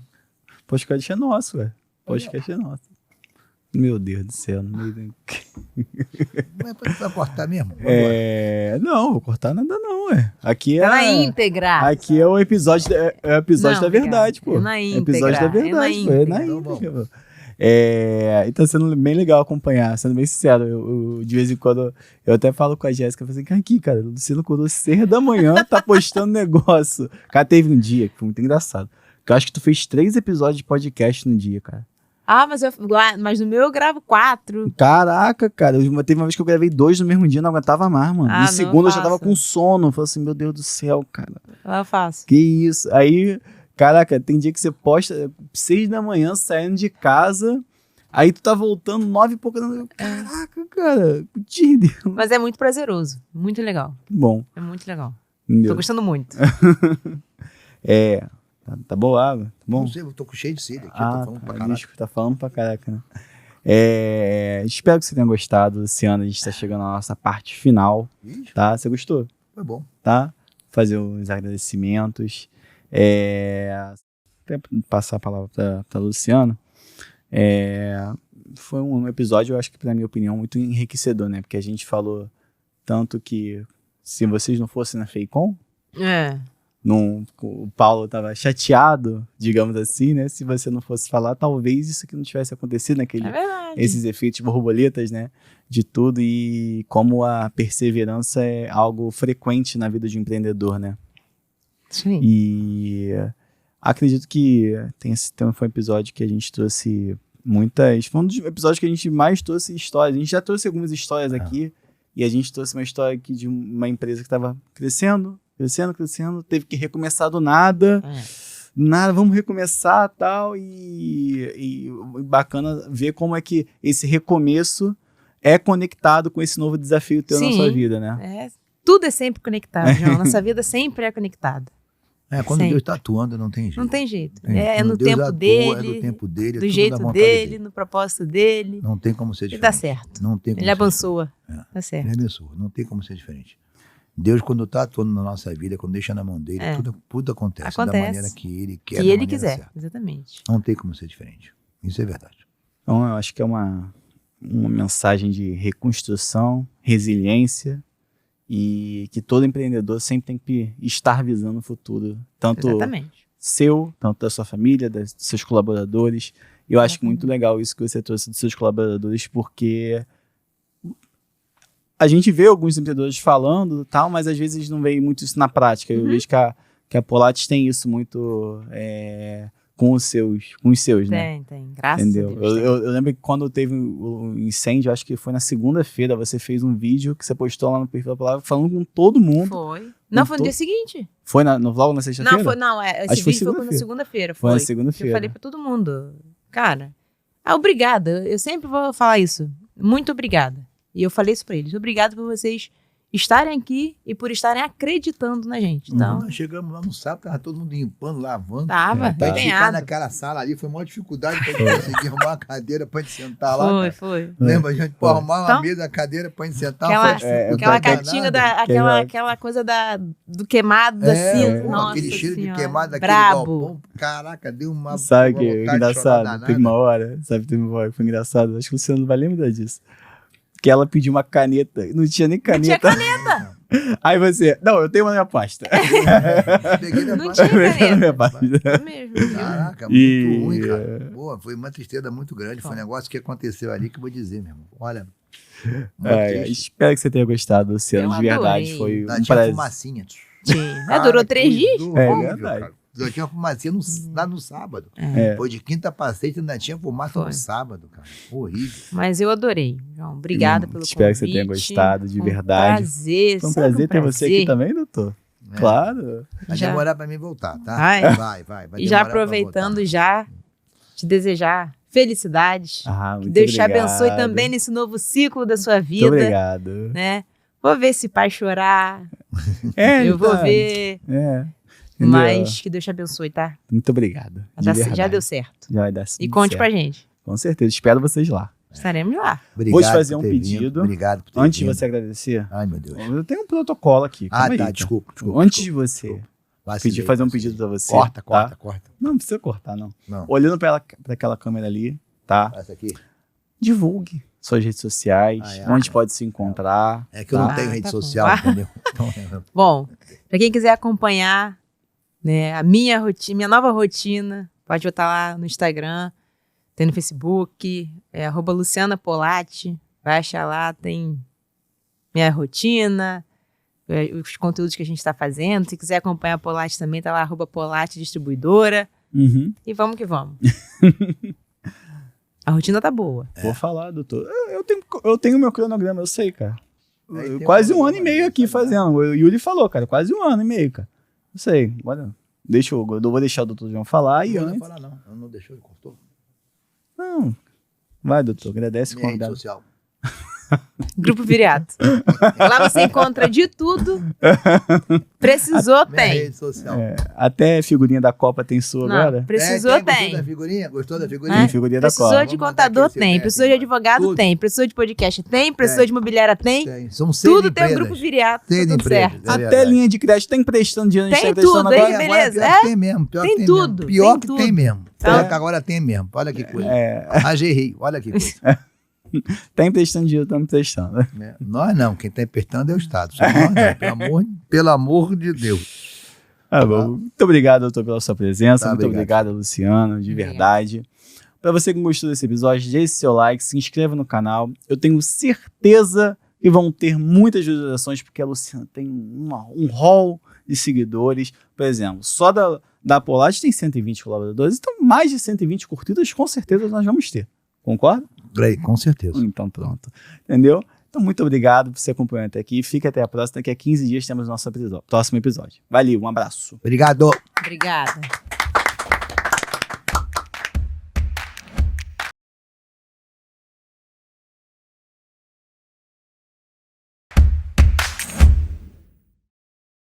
podcast é nosso, velho. Podcast é nosso. Meu Deus do céu. No meio do... Mas vai cortar mesmo? Não, vou cortar nada não, ué. Aqui é... Tá na íntegra. Aqui é o episódio, Não, da verdade, obrigada. pô. É na Episódio da íntegra, verdade, é na pô. É na íntegra. íntegra, pô. E tá sendo bem legal acompanhar, sendo bem sincero. Eu, de vez em quando, eu até falo com a Jéssica, eu falo assim, aqui, cara, o Luciano acordou 6 da manhã, tá postando negócio. Cara, teve um dia que foi muito engraçado, que eu acho que tu fez 3 episódios de podcast no dia, cara. Ah, mas no meu eu gravo 4. Caraca, cara, teve uma vez que eu gravei 2 no mesmo dia, não aguentava mais, mano. Ah, No não segundo eu já tava faça. com sono, eu falei assim, meu Deus do céu, cara. Eu faço. Que isso? Aí, caraca, tem dia que você posta 6 da manhã saindo de casa, aí tu tá voltando 9 e pouco da manhã. Caraca, cara, de Deus. Mas é muito prazeroso. Muito legal. Bom, É muito legal. Tô entendeu? gostando muito. Tá boa a água? Tá bom? Não sei, eu tô com cheio de sede aqui, eu tô falando pra cara, caralho. bicho, tá falando pra caraca, né? Espero que você tenha gostado, Luciano. A gente tá chegando na nossa parte final, Ixi, tá? Você gostou? foi bom. Tá? Fazer os agradecimentos. Até passar a palavra para Luciano. Foi um episódio, eu acho que, pra minha opinião, muito enriquecedor, né? Porque a gente falou tanto que se vocês não fossem na FEICOM, o Paulo tava chateado, digamos assim, né? Se você não fosse falar, talvez isso aqui não tivesse acontecido, É verdade. esses efeitos borboletas, né? De tudo, e como a perseverança é algo frequente na vida de um empreendedor, né? Sim. E acredito que foi um episódio que a gente trouxe muitas... Foi um dos episódios que a gente mais trouxe histórias. A gente já trouxe algumas histórias aqui, e a gente trouxe uma história aqui de uma empresa que estava crescendo, teve que recomeçar do nada. Nada, vamos recomeçar tal, e bacana ver como é que esse recomeço é conectado com esse novo desafio teu na Sim. sua vida, né? Tudo é sempre conectado, João. Nossa vida sempre é conectada. Quando Sempre. Deus tá atuando, não tem jeito. Não tem jeito. Tem. É Quando no Deus tempo atua, dele, é do tempo dele, é do tudo da jeito vontade dele, no propósito dele. Não tem como ser E diferente. dá certo. Não tem como Ele ser abençoa. diferente. Tá certo. Ele abençoa. Não tem como ser diferente. Deus, quando tá atuando na nossa vida, quando deixa na mão dele, tudo acontece da maneira que ele quer. Que da ele maneira quiser. certa. Exatamente. Não tem como ser diferente. Isso é verdade. Então, eu acho que é uma uma mensagem de reconstrução, resiliência e que todo empreendedor sempre tem que estar visando o futuro, tanto Exatamente. seu, tanto da sua família, dos seus colaboradores. E eu acho muito legal isso que você trouxe dos seus colaboradores, porque a gente vê alguns empreendedores falando, tal, mas às vezes não vê muito isso na prática. Eu vejo que a Polatis tem isso muito com os seus, né? Tem. Graças Entendeu? a Deus. Eu lembro que quando teve o incêndio, acho que foi na segunda-feira, você fez um vídeo que você postou lá no perfil da Palavra falando com todo mundo. Foi. Não, foi no dia seguinte. Foi no vlog na sexta-feira? Esse Acho que vídeo foi na segunda-feira. Foi na Eu segunda-feira. falei pra todo mundo, cara, obrigada. Eu sempre vou falar isso. Muito obrigada. E eu falei isso pra eles. Obrigado por vocês estarem aqui e por estarem acreditando na gente. Então, Nós chegamos lá no sábado, tava todo mundo limpando, lavando. tava Pra gente ficar empenhado. naquela sala ali, foi uma dificuldade pra gente conseguir arrumar uma cadeira pra gente sentar lá. cara. Foi. Lembra? A gente pôr arrumar uma Então, mesa, a cadeira pra gente sentar. Aquela, foi uma dificuldade aquela danada. catinga, aquela coisa do queimado da cinza. Pô, Nossa aquele cheiro senhora. de queimado daquele Brabo. galpão. Caraca, deu uma Sabe que vontade de chorar engraçado? danada. Teve uma hora, que foi engraçado. Acho que o Luciano não vai lembrar disso. Que ela pediu uma caneta e não tinha nem caneta. Não tinha caneta. Aí você, não, eu tenho uma na minha pasta. Peguei na Não pasta. tinha Eu tenho na minha caneta. pasta. É mesmo. viu? Caraca, muito E- ruim, cara. Pô, foi uma tristeza muito grande. Foi um negócio que aconteceu ali que eu vou dizer, meu irmão. Olha, muito triste. Espero que você tenha gostado, Luciano. Eu De verdade, adorei. foi Ainda um tinha prazer. fumacinha. Tinha. Durou 3 dias? verdade. Já tinha fumacinha lá no sábado. É. Foi de quinta pra sexta, ainda tinha fumaça Foi. no sábado, cara. Horrível. Mas eu adorei, João. Obrigada pelo Espero que você convite. tenha gostado, de Foi um verdade. Prazer, Foi um sempre prazer ter você aqui prazer. também, doutor. É. Claro. Vai Já. demorar pra mim voltar, tá? Vai. Vai E já demorar pra aproveitando, voltar. já te desejar felicidades. Ah, Que muito Deus te obrigado. abençoe também nesse novo ciclo da sua Muito vida. obrigado. Né? Vou ver esse pai chorar. É, eu vou tá. ver. É. Entendeu? Mas que Deus te abençoe, tá? Muito obrigado. de Já verdade. deu certo. Já vai dar E tudo conte certo. pra gente. Com certeza. Espero vocês lá. Estaremos lá. Obrigado Vou te fazer por um ter vindo. pedido. Obrigado por ter Antes de vindo. você agradecer, Ai, meu Deus. eu tenho um protocolo aqui. Ah, Calma tá, aí, desculpa. Antes de você Vacilei, fazer um vacilei. pedido pra você. Corta, tá? corta. Não precisa cortar, não. Não. Olhando pra aquela câmera ali, tá? Essa aqui. Divulgue suas redes sociais, onde pode se encontrar. É que eu tá? não tenho rede tá social, bom. entendeu? Então, Bom, pra quem quiser acompanhar, né, a minha rotina, minha nova rotina, pode botar lá no Instagram, tem no Facebook, @LucianaPolatti, vai achar lá, tem minha rotina, os conteúdos que a gente está fazendo. Se quiser acompanhar a Polatti também, tá lá, @Polatti Distribuidora. Uhum. E vamos que vamos. A rotina tá boa. Vou falar, doutor. Eu tenho meu cronograma, eu sei, cara. Aí tem Quase um um ano e meio aqui sabe? fazendo. O Yuri falou, cara, quase um ano e meio, cara. Eu sei. Olha, eu vou deixar o doutor João falar e Não vou antes. falar, não. Eu não deixou, ele cortou. Não. Vai, doutor, agradece o Minha rede convidado. social. Grupo Viriato. Lá você encontra de tudo. Precisou, Minha tem. rede social. Até figurinha da Copa tem sua Não, agora? precisou, Gostou tem. da figurinha? Gostou da É. figurinha? Tem figurinha da Precisou Copa. de Vamos contador, mandar aqui tem. esse Precisou de teste, advogado, tudo. tem. Precisou de podcast, tem. Precisou Tem. de imobiliária, tem. Tem. São 100 Tudo tem o empresas. Grupo Viriato. Tem Tá tudo empresa. certo. É Até verdade. linha de crédito tá emprestando dinheiro. a gente Tem tá emprestando tudo, agora. hein? Agora, beleza, pior que tem mesmo. Pior Tem que tudo, Mesmo. Pior tem que tudo. tem mesmo. Então- Pior que agora tem mesmo. Olha que coisa. É, AGRI, olha que coisa. tá emprestando dinheiro, tá emprestando. É, nós não, quem está emprestando é o Estado. Só nós não, pelo amor de Deus. Ah, bom. Muito obrigado, doutor, pela sua presença. Tá, Muito obrigado. obrigado, Luciano, de Obrigado. verdade. Para você que gostou desse episódio, deixe seu like, se inscreva no canal. Eu tenho certeza que vão ter muitas visualizações, porque a Luciana tem um hall de seguidores. Por exemplo, só da Polatti tem 120 colaboradores, então mais de 120 curtidas com certeza nós vamos ter. Concorda? Grey, com certeza. Então pronto. Entendeu? Então muito obrigado por você acompanhar até aqui. Fica até a próxima. Daqui a 15 dias temos nosso próximo episódio. Valeu, um abraço. Obrigado. Obrigada.